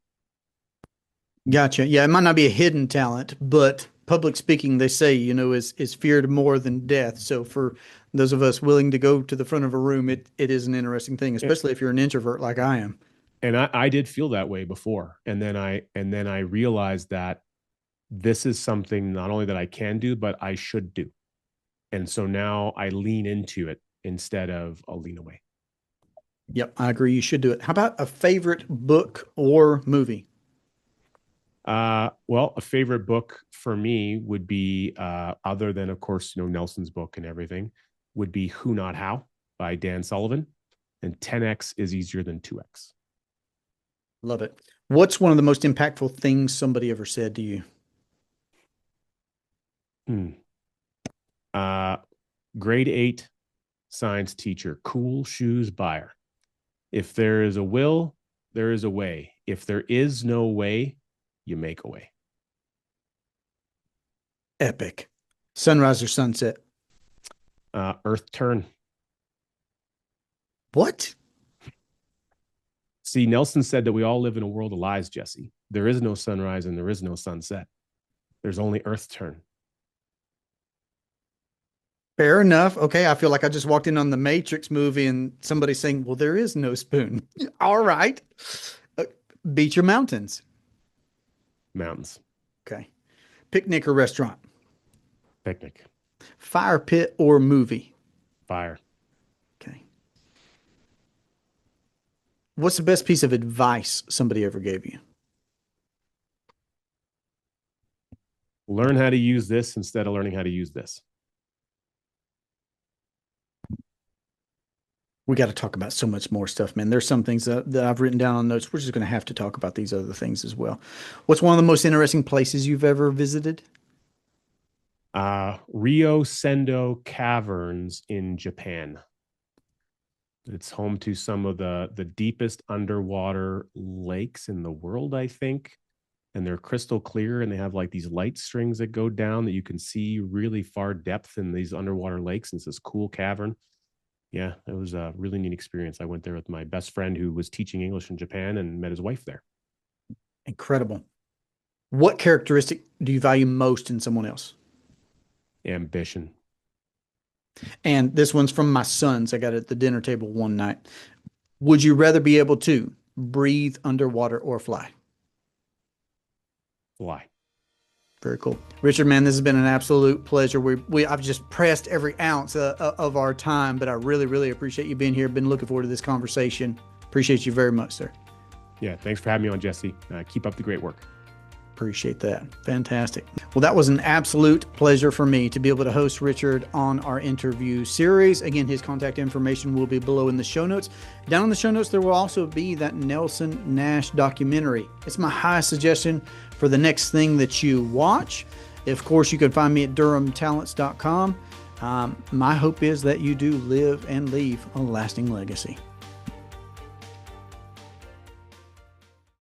Gotcha. Yeah, it might not be a hidden talent, but public speaking, they say, is feared more than death. So for those of us willing to go to the front of a room, it is an interesting thing, especially if you're an introvert like I am. And I did feel that way before. And then I realized that this is something not only that I can do, but I should do. And so now I lean into it instead of I'll lean away. Yep, I agree. You should do it. How about a favorite book or movie? Well, a favorite book for me would be, other than, of course, Nelson's book and everything, would be Who Not How by Dan Sullivan. And 10x is easier than 2x. Love it. What's one of the most impactful things somebody ever said to you? Hmm. Uh, Grade 8 science teacher, cool shoes buyer. If there is a will, there is a way. If there is no way, you make a way. Epic. Sunrise or sunset? Earth turn. What? See, Nelson said that we all live in a world of lies, Jesse. There is no sunrise and there is no sunset. There's only Earth turn. Fair enough. Okay, I feel like I just walked in on the Matrix movie and somebody saying, "Well, there is no spoon." All right. Uh, Beach or mountains? Mountains. Okay. Picnic or restaurant? Picnic. Fire pit or movie? Fire. Okay. What's the best piece of advice somebody ever gave you? Learn how to use this instead of learning how to use this. We got to talk about so much more stuff, man. There's some things that I've written down on notes. We're just going to have to talk about these other things as well. What's one of the most interesting places you've ever visited? Rio Sendo Caverns in Japan. It's home to some of the deepest underwater lakes in the world, I think. And they're crystal clear, and they have like these light strings that go down that you can see really far depth in these underwater lakes. And it's this cool cavern. Yeah, it was a really neat experience. I went there with my best friend who was teaching English in Japan and met his wife there. Incredible. What characteristic do you value most in someone else? Ambition. And this one's from my sons. I got it at the dinner table one night. Would you rather be able to breathe underwater or fly? Fly. Very cool. Richard, man, this has been an absolute pleasure. I've just pressed every ounce of our time, but I really, really appreciate you being here. Been looking forward to this conversation. Appreciate you very much, sir. Yeah, thanks for having me on, Jesse. Keep up the great work. Appreciate that. Fantastic. Well, that was an absolute pleasure for me to be able to host Richard on our interview series. Again, his contact information will be below in the show notes. Down in the show notes, there will also be that Nelson Nash documentary. It's my highest suggestion for the next thing that you watch. Of course, you can find me at durhamtalents.com. My hope is that you do live and leave a lasting legacy.